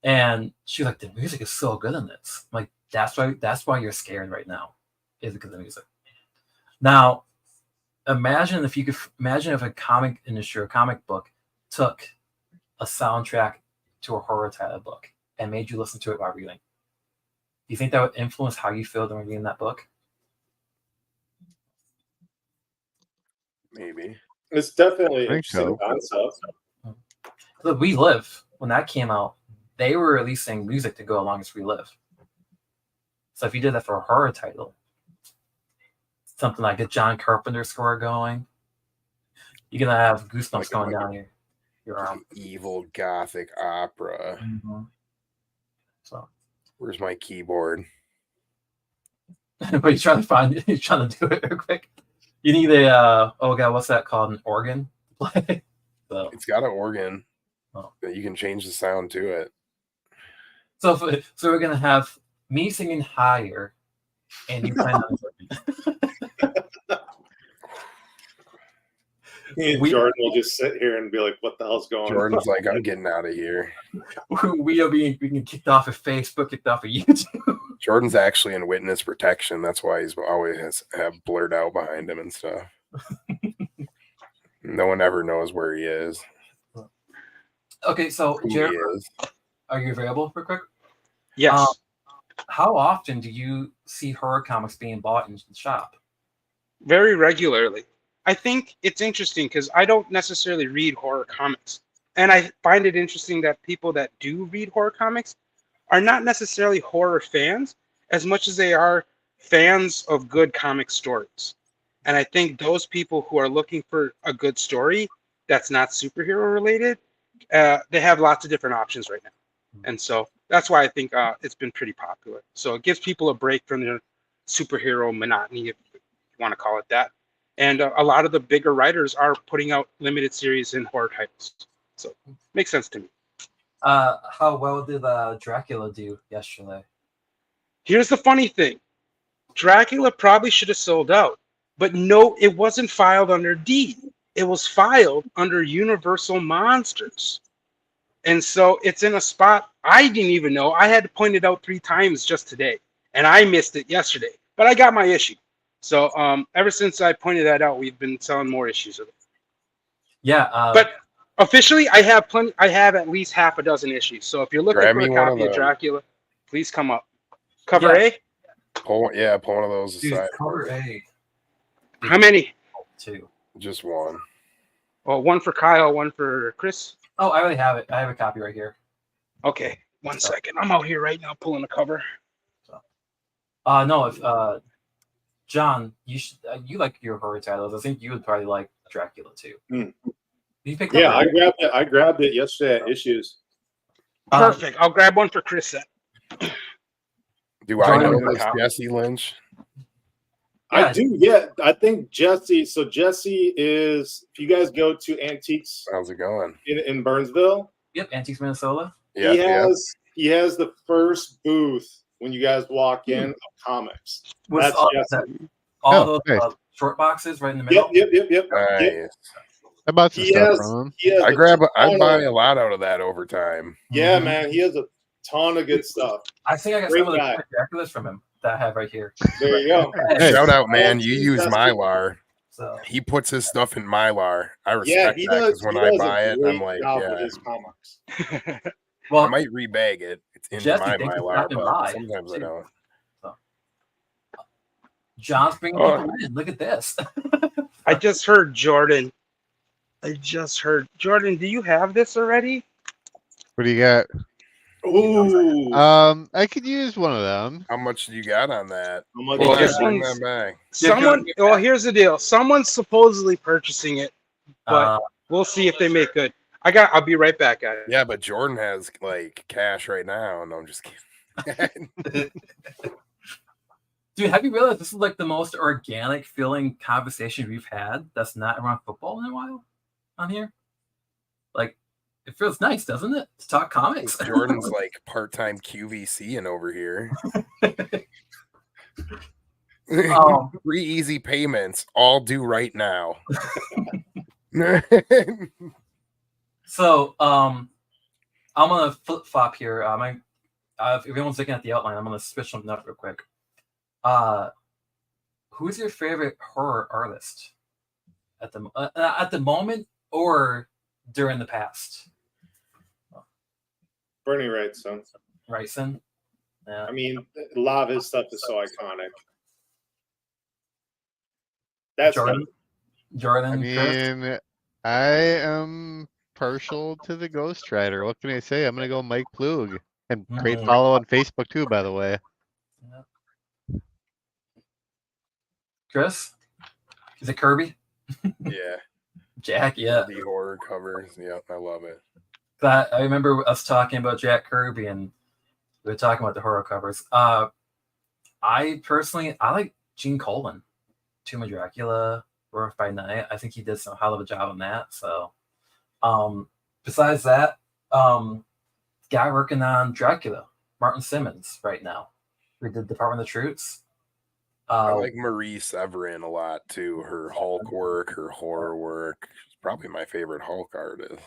S1: And she was like, the music is so good in this. I'm like, that's why you're scared right now, is because of the music. Now, imagine if a comic industry or comic book took a soundtrack to a horror title book and made you listen to it while reading. Do you think that would influence how you feel when reading that book?
S4: Maybe.
S3: It's definitely
S2: I think
S3: interesting concept.
S1: Look, We Live, when that came out, they were releasing music to go along with We Live. So if you did that for a horror title, something like a John Carpenter score going, you're going to have goosebumps going down your arm.
S4: Evil gothic opera.
S1: Mm-hmm. So,
S4: Where's my keyboard?
S1: but you're trying to do it real quick. You need a what's that called? An organ to play. So
S4: It's got an organ
S1: Oh.
S4: that you can change the sound to it.
S1: so we're gonna have me singing higher, and you playing on the
S3: Me and
S1: We-
S3: Jordan will just sit here and be like, what the hell's going on?
S4: Jordan's like, I'm getting out of here.
S1: we are being kicked off of Facebook, kicked off of YouTube.
S4: Jordan's actually in witness protection. That's why he's always have blurred out behind him and stuff. No one ever knows where he is.
S1: Okay, so
S4: Who
S1: Jared,
S4: he is.
S1: are you available for quick?
S5: Yes.
S1: How often do you see horror comics being bought in the shop?
S5: Very regularly. I think it's interesting because I don't necessarily read horror comics. And I find it interesting that people that do read horror comics are not necessarily horror fans as much as they are fans of good comic stories. And I think those people who are looking for a good story that's not superhero related, they have lots of different options right now. And so that's why I think it's been pretty popular. So it gives people a break from their superhero monotony, if you want to call it that. And a lot of the bigger writers are putting out limited series and horror titles. So makes sense to me.
S1: How well did Dracula do yesterday?
S5: Here's the funny thing. Dracula probably should have sold out. But no, it wasn't filed under D. It was filed under Universal Monsters. And so it's in a spot I didn't even know. I had to point it out 3 times just today. And I missed it yesterday. But I got my issue. So ever since I pointed that out, we've been selling more issues of it.
S1: Yeah,
S5: But officially, I have plenty. I have at least half a dozen issues. So if you're looking
S4: Grab
S5: for
S4: me
S5: a
S4: one of
S5: copy of
S4: those.
S5: Dracula, please come up. Cover
S1: Yeah.
S5: A?
S4: Pull one of those
S1: dude,
S4: aside.
S1: cover A.
S5: How many?
S1: 2.
S4: Just one.
S5: Oh, one for Kyle, one for Chris.
S1: Oh, I already have it. I have a copy right here.
S5: Okay, 1 second. I'm out here right now pulling a cover.
S1: No, if John, you like your horror titles. I think you would probably like Dracula too.
S3: Hmm.
S1: Did you pick
S3: Yeah,
S1: up?
S3: I grabbed it yesterday at Issues.
S5: Perfect. I'll grab one for Chris then.
S4: Do I
S1: Jordan,
S4: know
S5: your
S4: this
S5: copy.
S4: Jesse Lynch?
S1: Yeah.
S3: I do, yeah. I think Jesse. So Jesse is. If you guys go to Antiques
S4: How's it going?
S3: in Burnsville,
S1: Yep, Antiques Minnesota.
S4: Yeah,
S3: he has the first booth when you guys walk in of comics.
S1: With
S3: That's
S1: all,
S3: Jesse.
S1: all
S2: Oh,
S1: those
S2: nice.
S1: short boxes right in the middle.
S3: Yep.
S4: Nice.
S2: I bought some
S3: He
S2: stuff
S3: has.
S2: from him.
S3: He has
S4: I
S3: ton
S4: buy
S3: of-
S4: a lot out of that over time.
S3: Yeah,
S1: Mhm.
S3: man, he has a ton of good stuff.
S1: I think I got
S3: Great
S1: some of
S3: guy.
S1: the Draculas from him that I have right here.
S3: There you go.
S2: Hey.
S4: Shout out, man. You use Mylar.
S1: So
S4: He puts his stuff in Mylar. I
S6: Yeah,
S4: respect
S6: he
S4: that
S6: does.
S4: because when
S6: He
S4: I
S6: does
S4: buy
S6: a
S4: it,
S6: great
S4: I'm like,
S6: job with
S4: yeah,
S6: his comics.
S4: I
S1: well,
S4: might rebag it into
S1: Jesse,
S4: my
S1: thanks for
S4: Mylar,
S1: stopping
S4: but
S1: by,
S4: sometimes I
S1: too.
S4: don't.
S1: John's bringing
S5: Oh.
S1: people in. Look at this.
S5: I just heard Jordan. Jordan, do you have this already?
S2: What do you got?
S6: Ooh,
S2: I could use one of them.
S4: How much do you got on that?
S6: how much
S5: Well,
S6: is
S5: this
S6: that?
S4: Bring
S5: one's-
S4: that back.
S5: Well, here's the deal. Someone's supposedly purchasing it, but we'll see if they make good. I'll be right back, guys.
S4: Yeah, but Jordan has like cash right now. No, I'm just kidding.
S1: Dude, have you realized this is like the most organic feeling conversation we've had that's not around football in a while on here? Like, it feels nice, doesn't it? To talk comics.
S4: Jordan's like part-time QVC and over here. Free easy payments, all due right now.
S1: So, I'm gonna flip flop here. If everyone's looking at the outline, I'm gonna switch something up real quick. Who's your favorite horror artist at the moment or during the past?
S6: Bernie Wrightson.
S1: Wrightson. Yeah.
S6: I mean, a lot of his stuff is so iconic. That's
S1: Jordan. Jordan.
S2: I
S1: Chris?
S2: mean, I am partial to the Ghost Rider. What can I say? I'm gonna go Mike Plug. And great follow on Facebook too, by the way.
S1: Yeah. Chris? Is it Kirby?
S4: Yeah.
S1: Jack, yeah.
S4: The horror covers. Yep, I love it.
S1: But I remember us talking about Jack Kirby and we were talking about the horror covers. I like Gene Colan, Tomb of Dracula, Werewolf by Night. I think he did some hell of a job on that. So, besides that, guy working on Dracula, Martin Simmons, right now. We did Department of Truths.
S4: I like Marie Severin a lot too. Her Hulk work, her horror work. She's probably my favorite Hulk artist.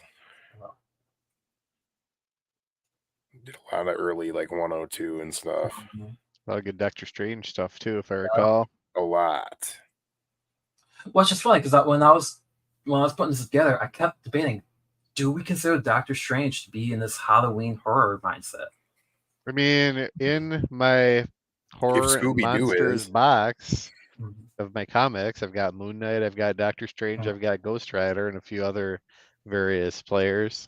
S4: Did a lot of early like 102 and stuff.
S2: A lot of good Doctor Strange stuff too, if I recall.
S4: A lot.
S1: Well, it's just funny because when I was putting this together, I kept debating: do we consider Doctor Strange to be in this Halloween horror mindset?
S2: I mean, in my horror and
S4: Scooby-Doo
S2: monsters
S4: is.
S2: box of my comics, I've got Moon Knight, I've got Doctor Strange,
S1: Mhm.
S2: I've got Ghost Rider, and a few other various players.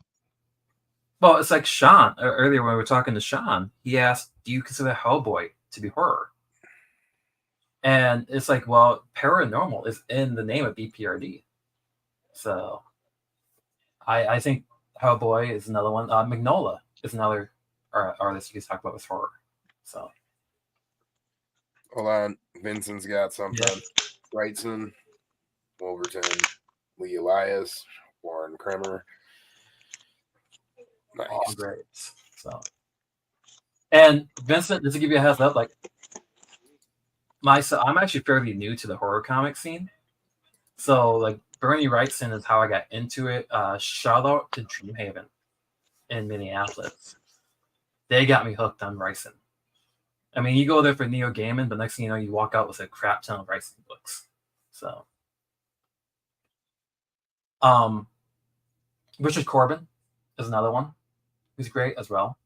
S1: Well, it's like Sean earlier when we were talking to Sean. He asked, "Do you consider Hellboy to be horror?" And it's like, well, paranormal is in the name of BPRD. So I think Hellboy is another one. Magnola is another artist you can talk about with horror. So
S4: Hold on. Vincent's got something.
S1: Yeah.
S4: Wrightson, Wolverton, Lee Elias, Warren Kremer. Nice.
S1: all great. So, and Vincent, just to give you a heads up, like I'm actually fairly new to the horror comic scene. So like Bernie Wrightson is how I got into it. Shout out to Dreamhaven in Minneapolis. They got me hooked on Wrightson. I mean, you go there for Neo Gaiman, but next thing you know, you walk out with a crap ton of Wrightson books. So, Richard Corbin is another one who's great as well.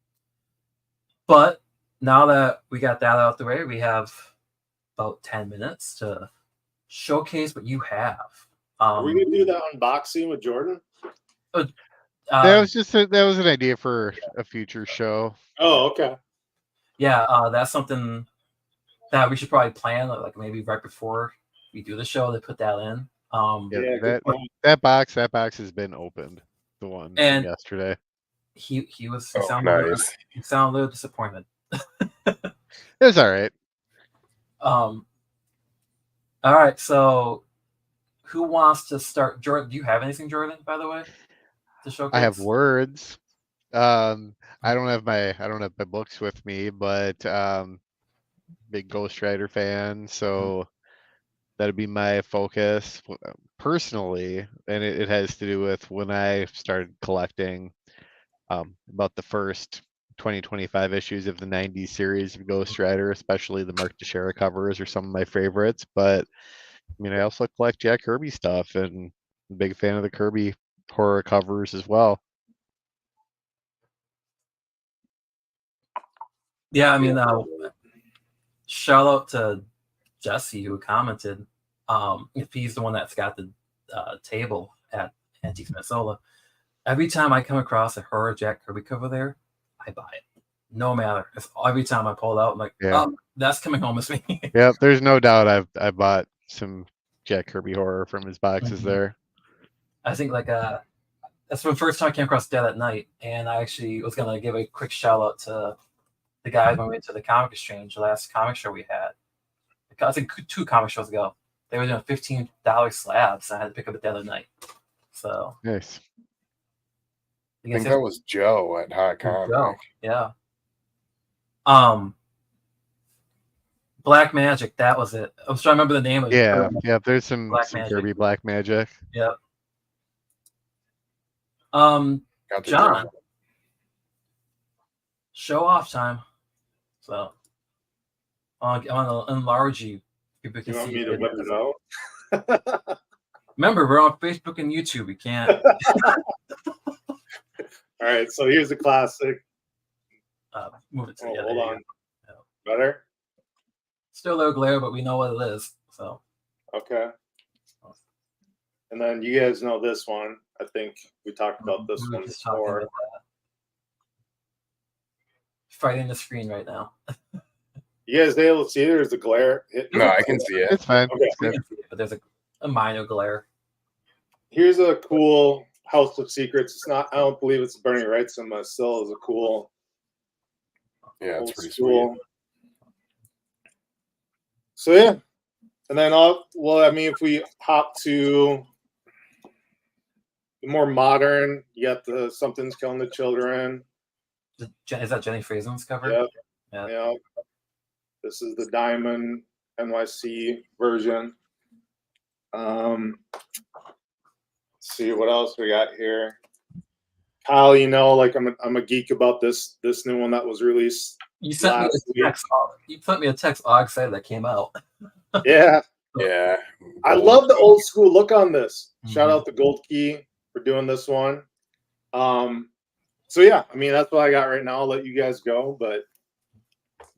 S1: But now that we got that out the way, we have about 10 minutes to showcase what you have.
S6: Are we gonna do that unboxing with Jordan?
S2: That was an idea for a future show.
S6: Oh, okay.
S1: Yeah, that's something that we should probably plan, like maybe right before we do the show, to put that in.
S2: Yeah, that box has been opened. The one
S1: And-
S2: from yesterday.
S1: He
S4: Oh,
S1: sounded
S4: nice.
S1: he sounded a little disappointed.
S2: It was all right.
S1: All right, so who wants to start? Jordan, do you have anything, Jordan, by the way, to showcase?
S2: I have words. I don't have my books with me, but big Ghost Rider fan, so that'd be my focus personally, and it has to do with when I started collecting about the first 20-25 issues of the 90s series of Ghost Rider, especially the Mark Teixeira covers are some of my favorites, but I mean, I also collect Jack Kirby stuff, and I'm a big fan of the Kirby horror covers as well.
S1: Yeah, I mean, shout out to Jesse who commented. If he's the one that's got the table at Antiques Minnesota, every time I come across a horror Jack Kirby cover there, I buy it. No matter. Every time I pull it out, I'm like,
S2: Yeah.
S1: oh, that's coming home with me.
S2: Yep, there's no doubt I bought some Jack Kirby horror from his boxes
S1: Mhm.
S2: there.
S1: I think like that's the first time I came across Dead at Night, and I actually was gonna give a quick shout out to the guys when we went to the comic exchange, the last comic show we had. I think 2 comic shows ago. They were doing $15 slabs. I had to pick up a Dead at Night. So
S2: Nice.
S4: I think that was Joe at Hot Comic.
S1: Joe. Yeah. Black Magic, that was it. I was trying to remember the name of it.
S2: Yeah, yeah. There's some
S1: Black Magic.
S2: Kirby Black Magic.
S1: Yep.
S4: Got the
S1: John,
S4: Joe.
S1: show off time. So I want to enlarge you. People can
S3: You want
S1: see
S3: me to
S1: it.
S3: whip it out?
S1: Remember, we're on Facebook and YouTube. We can't.
S3: All right, so here's a classic.
S1: Move it to
S3: Oh,
S1: the other.
S3: hold on.
S1: Yeah.
S3: Better?
S1: Still a little glare, but we know what it is. So
S3: Okay. And then you guys know this one. I think we talked about this
S1: we were
S3: one
S1: just talking
S3: before.
S1: about that. Fighting the screen right now.
S3: You guys able to see it, or is the glare hitting?
S4: No, I can see it.
S2: It's fine.
S3: Okay.
S2: It's
S1: We
S2: good.
S1: can see it, but there's a minor glare.
S3: Here's a cool House of Secrets. It's not, I don't believe it's Bernie Wrightson, but it still is a cool
S4: Yeah, it's
S3: old
S4: pretty
S3: school.
S4: sweet.
S3: So yeah. And then I mean, if we hop to the more modern, you got the Something's Killing the Children.
S1: Is that Jenny Friesen's cover?
S3: Yep.
S1: Yeah.
S3: Yeah. This is the Diamond NYC version. Let's see what else we got here. Kyle, you know, like I'm a geek about this new one that was released.
S1: You sent me
S3: Last
S1: a text. You sent me a text all excited that came out.
S3: Yeah.
S4: Yeah.
S3: I love the old school look on this. Shout
S1: Mhm.
S3: out to Gold Key for doing this one. So yeah, I mean that's what I got right now. I'll let you guys go, but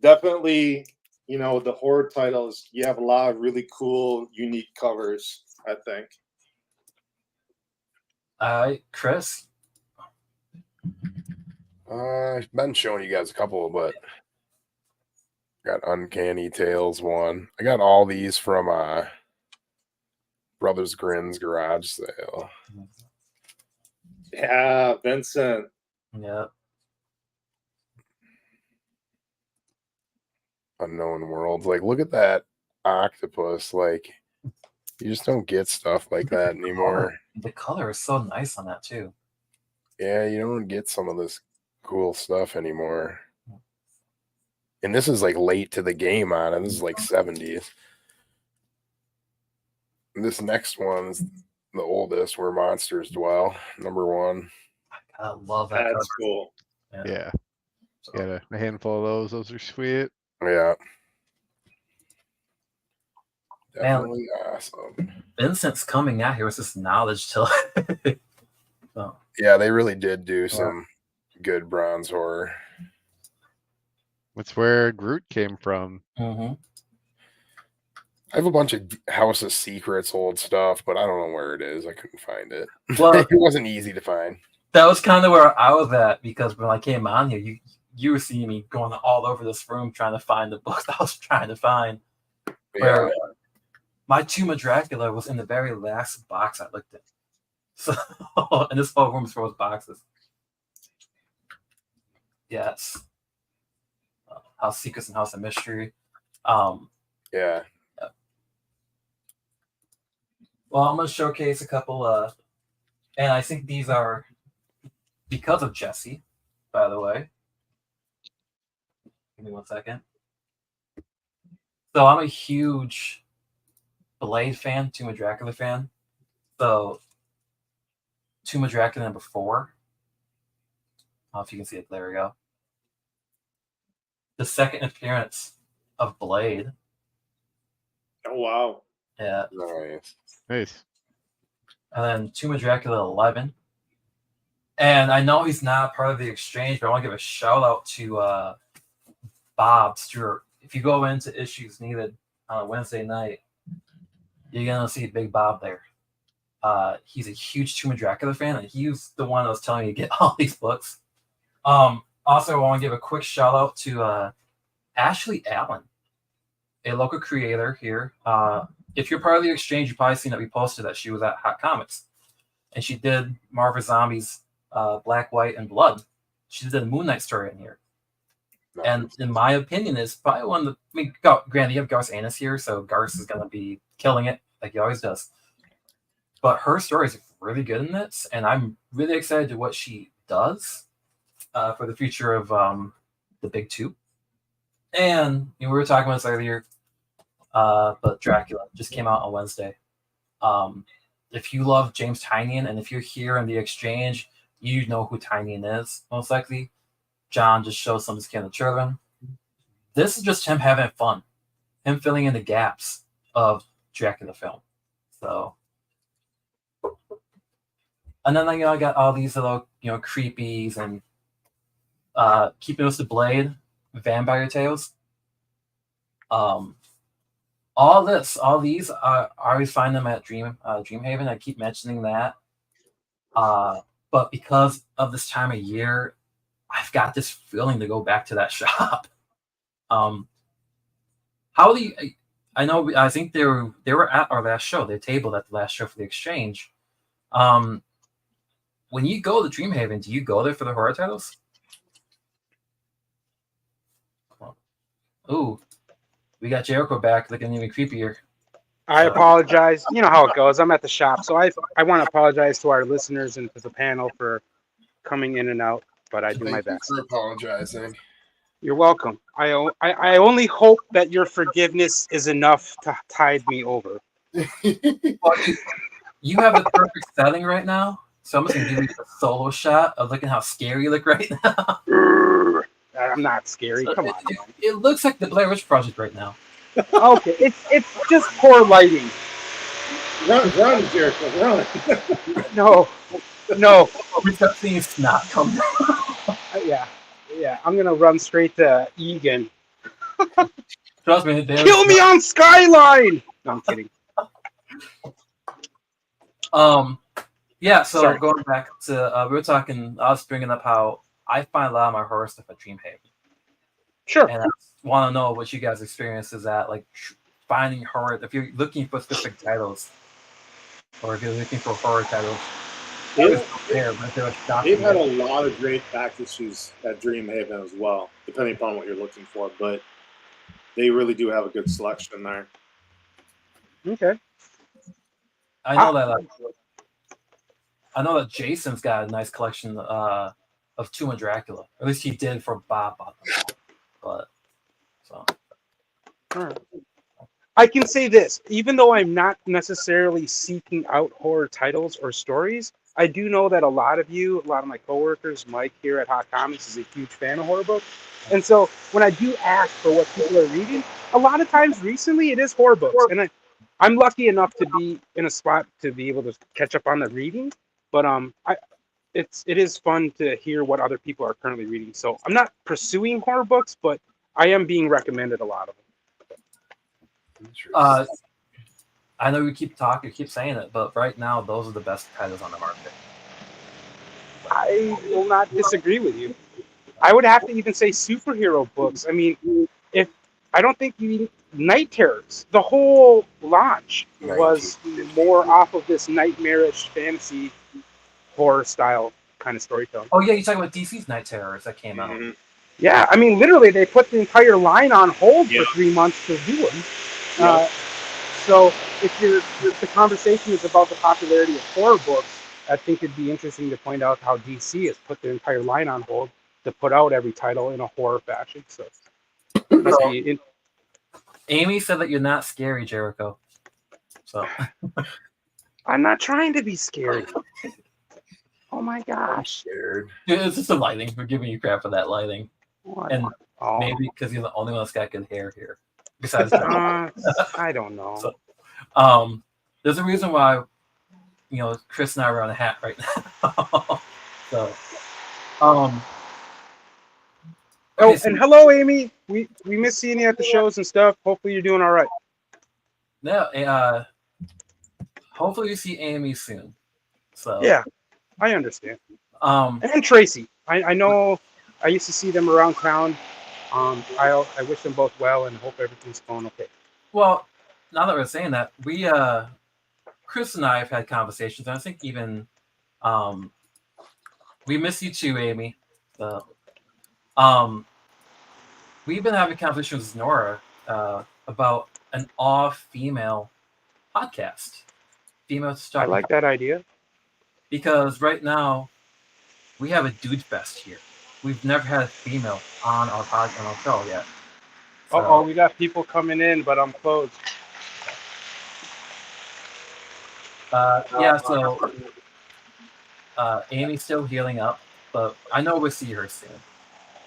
S3: definitely, you know, the horror titles, you have a lot of really cool, unique covers, I think.
S1: All right, Chris.
S4: I've been showing you guys a couple, but got Uncanny Tales one. I got all these from Brothers Grinn's garage sale.
S3: Yeah, Vincent.
S1: Yeah.
S4: Unknown Worlds. Like, look at that octopus. Like, you just don't get stuff like that anymore.
S1: The color is so nice on that too.
S4: Yeah, you don't get some of this cool stuff anymore. And this is like late to the game on it. This is like 70s. And this next one is the oldest, Where Monsters Dwell, #1.
S1: I love that.
S3: That's
S1: cover.
S3: cool.
S2: Yeah.
S1: So,
S2: Got a handful of those. Those are sweet.
S4: Yeah.
S1: Man.
S4: Definitely awesome.
S1: Vincent's coming out here with this knowledge to so,
S4: Yeah, they really did do some good bronze horror.
S2: That's where Groot came from.
S1: mm-hmm.
S4: I have a bunch of House of Secrets old stuff, but I don't know where it is. I couldn't find it.
S1: Well,
S4: It wasn't easy to find.
S1: that was kind of where I was at because when I came on here, you were seeing me going all over this room trying to find the books I was trying to find. Where my Tomb of Dracula was in the very last box I looked at. So, and this whole room is full of boxes. Yes. House of Secrets and House of Mystery.
S4: Yeah.
S1: Well, I'm going to showcase a couple, and I think these are because of Jesse, by the way. Give me 1 second. So I'm a huge Blade fan, Tomb of Dracula fan. So Tomb of Dracula #4. I don't know if you can see it. There we go. The second appearance of Blade.
S3: Oh wow.
S1: Yeah.
S4: Nice.
S2: Nice.
S1: And then Tomb of Dracula 11. And I know he's not part of the exchange, but I want to give a shout out to Bob Stewart. If you go into Issues Needed on a Wednesday night, you're going to see Big Bob there. He's a huge Tomb of Dracula fan, and he was the one that was telling me to get all these books. Also, I want to give a quick shout out to Ashley Allen, a local creator here. If you're part of the exchange, you've probably seen that we posted that she was at Hot Comics, and she did Marvel Zombies Black, White, and Blood. She did a Moon Knight story in here.
S4: Nice.
S1: And in my opinion, is probably one of the. I mean, granted, you have Garth Ennis here, so Garth is going to be killing it like he always does. But her story is really good in this, and I'm really excited to what she does for the future of the Big Two. And we were talking about this earlier, but Dracula just came out on Wednesday. If you love James Tynion, and if you're here in the exchange, you know who Tynion is, most likely. John just shows some skin of children. This is just him having fun, him filling in the gaps of Dracula film. So, and then I got all these little creepies and Keeping Us to Blade, Vampire Tales. All these I always find them at Dreamhaven. I keep mentioning that. But because of this time of year, I've got this feeling to go back to that shop. I think they were at our last show. They tabled at the last show for the exchange. When you go to Dreamhaven, do you go there for the horror titles? Ooh, we got Jericho back looking even creepier.
S5: I apologize. You know how it goes. I'm at the shop, so I want to apologize to our listeners and to the panel for coming in and out, but I do my best.
S4: Thank you for apologizing.
S5: You're welcome. I only hope that your forgiveness is enough to tide me over.
S1: You have the perfect setting right now, so I'm just going to give you a solo shot of looking how scary you look right now.
S5: I'm not scary. Come on.
S1: It looks like the Blair Witch Project right now.
S5: Okay, it's just poor lighting.
S3: Run, Jericho, run.
S5: No.
S1: We start seeing snot come down.
S5: Yeah. I'm gonna run straight to Egan.
S1: Trust me,
S5: Kill me on Skyline. No, I'm kidding.
S1: Yeah. So
S5: Sorry.
S1: going back to we were talking. I was bringing up how I find a lot of my horror stuff at Dreamhaven.
S5: Sure.
S1: And I want to know what you guys' experience is at, like finding horror. If you're looking for specific titles, or if you're looking for horror titles,
S3: They've had a lot of great back issues at Dreamhaven as well, depending upon what you're looking for. But they really do have a good selection there.
S5: Okay.
S1: I know that Jason's got a nice collection of Tomb of Dracula. Or at least he did for Bob. But so.
S5: I can say this, even though I'm not necessarily seeking out horror titles or stories, I do know that a lot of my coworkers, Mike here at Hot Comics is a huge fan of horror books. And so when I do ask for what people are reading, a lot of times recently it is horror books. And I'm lucky enough to be in a spot to be able to catch up on the reading. But it is fun to hear what other people are currently reading. So I'm not pursuing horror books, but I am being recommended a lot of them.
S1: I know we keep saying it, but right now those are the best titles on the market.
S5: I will not disagree with you. I would have to even say superhero books. I mean, I don't think Night Terrors, the whole launch was more off of this nightmarish fantasy horror style kind of storytelling.
S1: Oh yeah, you're talking about DC's Night Terrors that came out.
S5: Yeah, I mean, literally, they put the entire line on hold for 3 months to do them. So if the conversation is about the popularity of horror books, I think it'd be interesting to point out how DC has put their entire line on hold to put out every title in a horror fashion. So,
S1: Amy said that you're not scary, Jericho. So
S5: I'm not trying to be scary. Oh my gosh!
S1: It's just the lighting. We're giving you crap for that lighting, and maybe because you're the only one that's got good hair here. Besides,
S5: I don't know.
S1: So, There's a reason why, Chris and I are on a hat right now. So,
S5: Oh,
S1: okay, so,
S5: and hello, Amy. We miss seeing you at the shows and stuff. Hopefully, you're doing all right.
S1: yeah, hopefully you see Amy soon. So
S5: Yeah, I understand.
S1: um,
S5: And Tracy, I know I used to see them around town. I wish them both well and hope everything's going okay.
S1: well, now that we're saying that, we Chris and I have had conversations, and I think even we miss you too, Amy. So, we've been having conversations with Nora about an all-female podcast, female
S5: I
S1: stuff,
S5: like that idea.
S1: because right now we have a dude fest here. We've never had a female on our podcast, on our show yet. So,
S5: Oh, we got people coming in, but I'm closed.
S1: yeah, so Amy's still healing up, but I know we'll see her soon.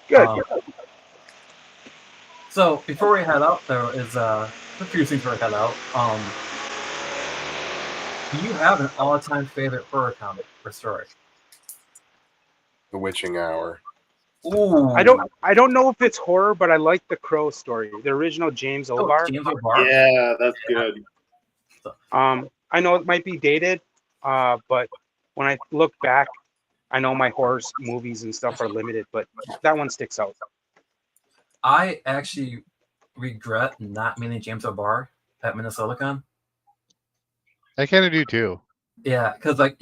S5: Good.
S1: So before we head out, there is a few things before we head out. Do you have an all-time favorite horror comic or story?
S4: The Witching Hour.
S1: Ooh,
S5: I don't know if it's horror, but I like the Crow story, the original James O'Barr.
S1: James O'Barr.
S3: Yeah, that's good.
S5: I know it might be dated, but when I look back, I know my horror movies and stuff are limited, but that one sticks out.
S1: I actually regret not meeting James O'Barr at MinnesotaCon.
S2: I kind of do too.
S1: Yeah, because I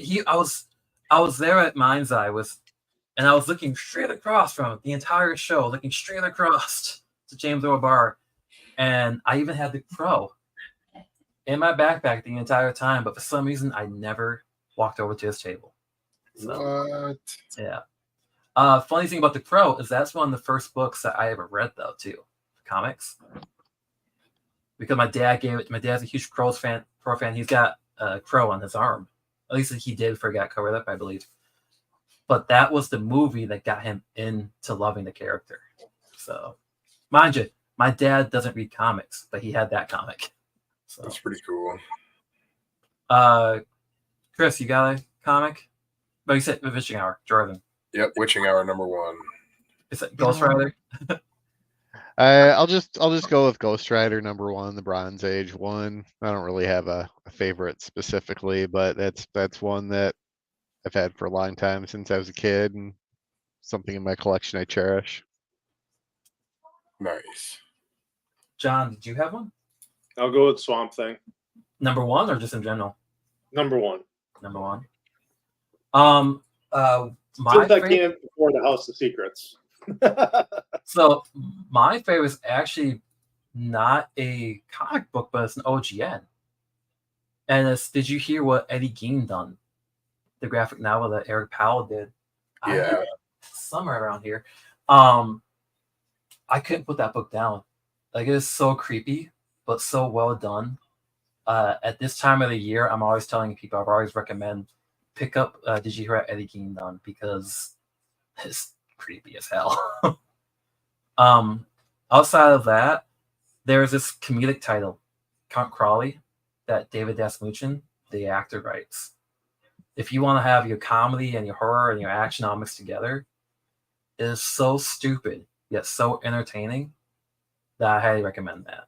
S1: was there at Mind's Eye and I was looking straight across from him the entire show, looking straight across to James O'Barr, and I even had the Crow in my backpack the entire time, but for some reason I never walked over to his table. So,
S4: What?
S1: yeah. Funny thing about the Crow is that's one of the first books that I ever read, though, too, comics. Because my dad gave it. My dad's a huge Crow fan. He's got a crow on his arm. At least he did before he got covered up, I believe. But that was the movie that got him into loving the character. So, mind you, my dad doesn't read comics, but he had that comic. So,
S4: That's pretty cool.
S1: Chris, you got a comic? But you said The Witching Hour, Jordan.
S4: Yep, Witching Hour #1.
S1: Is it Ghost Rider?
S2: I'll just go with Ghost Rider #1, the Bronze Age one. I don't really have a favorite specifically, but that's one that I've had for a long time since I was a kid, and something in my collection I cherish.
S4: Nice.
S1: John, did you have one?
S3: I'll go with Swamp Thing.
S1: #1 or just in general?
S3: #1.
S1: #1. My
S3: Since that
S1: favorite,
S3: came before the House of Secrets.
S1: so my favorite is actually not a comic book, but it's an OGN. And did you hear what Eddie Gein done? The graphic novel that Eric Powell did.
S4: Yeah.
S1: Somewhere around here. I couldn't put that book down. Like, it is so creepy, but so well done. At this time of the year, I'm always telling people, I've always recommend pick up Did You Hear What Eddie Gein done? Because it's creepy as hell. Outside of that, there's this comedic title, Count Crawley, that David Dasmuchen, the actor, writes. If you want to have your comedy and your horror and your action all mixed together, it is so stupid yet so entertaining that I highly recommend that.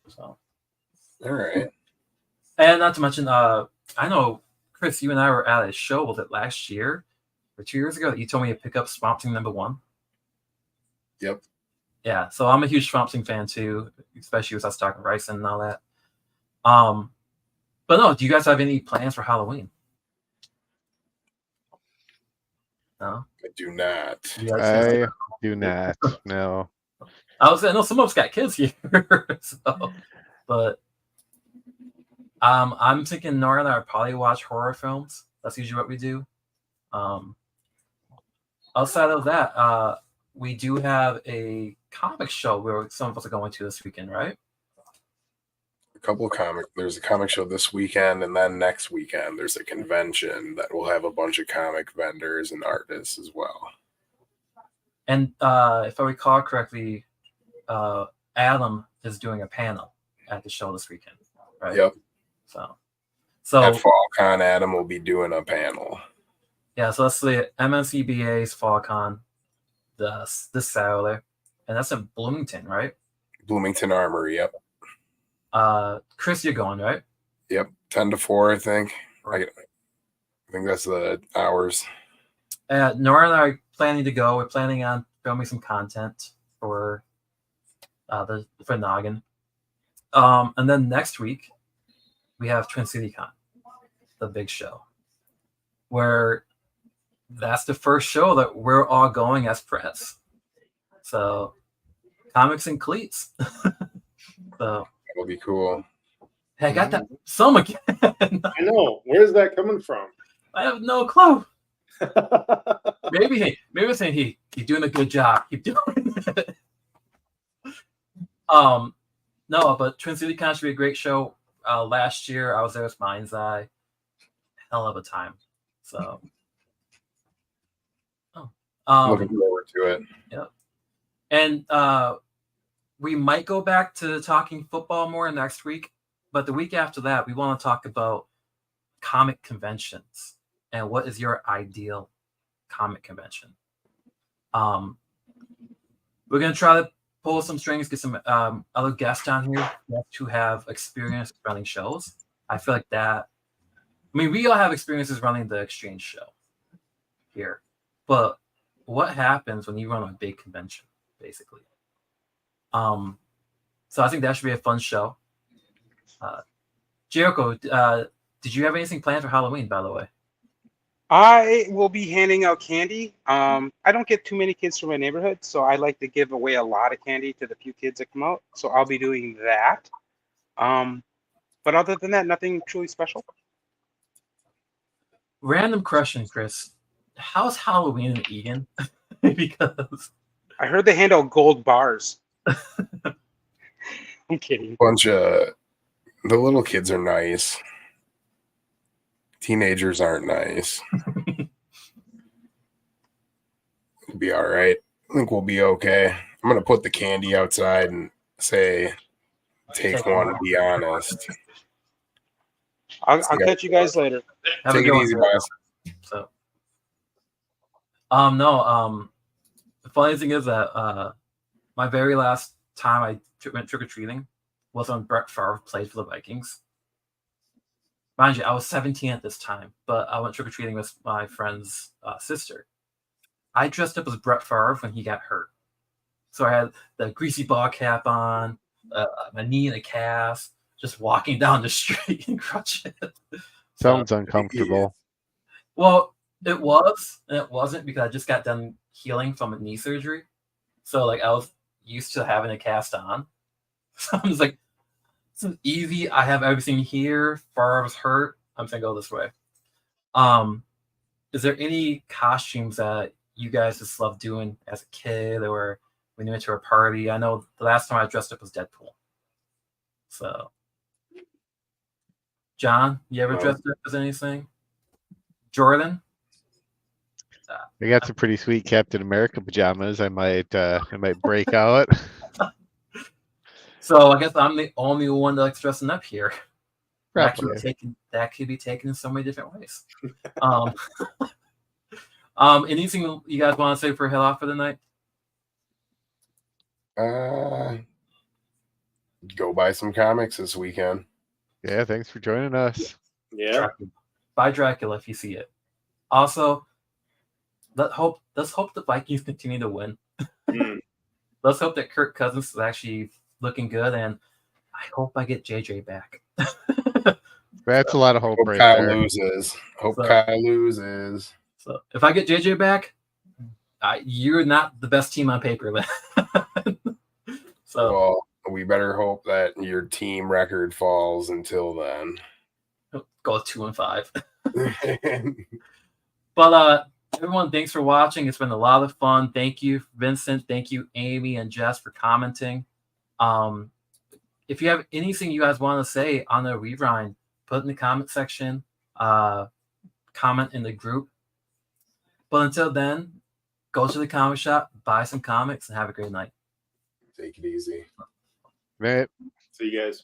S1: So,
S4: All right.
S1: and not to mention, I know Chris, you and I were at a show, was it last year or 2 years ago, that you told me to pick up Swamp Thing #1?
S4: Yep.
S1: Yeah, so I'm a huge Swamp Thing fan too, especially with us talking Wrightson and all that. But no, do you guys have any plans for Halloween? No?
S4: I do not.
S1: You guys-
S2: I do not. No.
S1: I was saying, no, some of us got kids here, so, but I'm thinking Nora and I would probably watch horror films. That's usually what we do. Outside of that, we do have a comic show where some of us are going to this weekend, right?
S4: There's a comic show this weekend, and then next weekend there's a convention that will have a bunch of comic vendors and artists as well.
S1: And if I recall correctly, Adam is doing a panel at the show this weekend, right?
S4: Yep.
S1: So
S4: At FallCon, Adam will be doing a panel.
S1: yeah, so that's the MNCBA's FallCon this Saturday, and that's in Bloomington, right?
S4: Bloomington Armory, yep.
S1: Chris, you're going, right?
S4: Yep, 10 to 4, I think.
S1: Right.
S4: I think that's the hours.
S1: Nora and I are planning to go. We're planning on filming some content for Noggin. And then next week we have Twin City Con, the big show, where that's the first show that we're all going as press. So comics and cleats. So
S4: That'll be cool.
S1: hey, I got that some again.
S6: I know. Where's that coming from?
S1: I have no clue. Maybe saying he's doing a good job. Keep doing it. No, but Twin City Con should be a great show. Last year I was there with Mind's Eye. Hell of a time. So
S4: Looking forward to it.
S1: Yep. And we might go back to talking football more next week, but the week after that, we want to talk about comic conventions and what is your ideal comic convention. We're going to try to pull some strings, get some other guests on here who have experience running shows. I feel like that. I mean, we all have experiences running the exchange show here, but what happens when you run a big convention, basically? So I think that should be a fun show. Jericho, did you have anything planned for Halloween, by the way?
S5: I will be handing out candy. I don't get too many kids from my neighborhood, so I like to give away a lot of candy to the few kids that come out. So I'll be doing that. But other than that, nothing truly special.
S1: Random question, Chris. How's Halloween in Egan? Because
S5: I heard they hand out gold bars. I'm kidding.
S4: Bunch of the little kids are nice. Teenagers aren't nice. We'll be all right. I think we'll be okay. I'm gonna put the candy outside and say, take one and be honest.
S5: I'll catch you guys later.
S1: have a
S4: Take
S1: good
S4: it
S1: one,
S4: easy,
S1: Jericho.
S4: boss.
S1: So, the funny thing is that my very last time I went trick or treating was when Brett Favre played for the Vikings. Mind you, I was 17 at this time, but I went trick or treating with my friend's sister. I dressed up as Brett Favre when he got hurt, so I had the greasy ball cap on, my knee in a cast, just walking down the street in crutches.
S2: Sounds uncomfortable.
S1: Well, it was, and it wasn't because I just got done healing from a knee surgery. So like I was used to having a cast on. So I'm just like, this is easy. I have everything here. Favre's hurt. I'm gonna go this way. Is there any costumes that you guys just love doing as a kid or when you went to a party? I know the last time I dressed up was Deadpool. So John, you ever dressed up as anything? Jordan?
S2: I got some pretty sweet Captain America pajamas. I might break out.
S1: So I guess I'm the only one that likes dressing up here.
S2: Probably.
S1: That could be taken in so many different ways. Anything you guys want to say for head off for the night?
S4: Go buy some comics this weekend.
S2: Yeah, thanks for joining us.
S6: Yeah.
S1: Buy Dracula if you see it. Also, let's hope the Vikings continue to win. Let's hope that Kirk Cousins is actually looking good, and I hope I get JJ back.
S2: That's a lot of hope
S4: Hope
S2: right
S4: Kyle
S2: there.
S4: loses. Hope
S1: So-
S4: Kyle loses.
S1: So if I get JJ back, you're not the best team on paper then. So
S4: Well, we better hope that your team record falls until then.
S1: go 2-5. But everyone, thanks for watching. It's been a lot of fun. Thank you, Vincent. Thank you, Amy and Jess, for commenting. If you have anything you guys want to say on the rewrite, put it in the comment section. Comment in the group. But until then, go to the comic shop, buy some comics, and have a great night.
S4: Take it easy.
S2: Right.
S6: See you guys.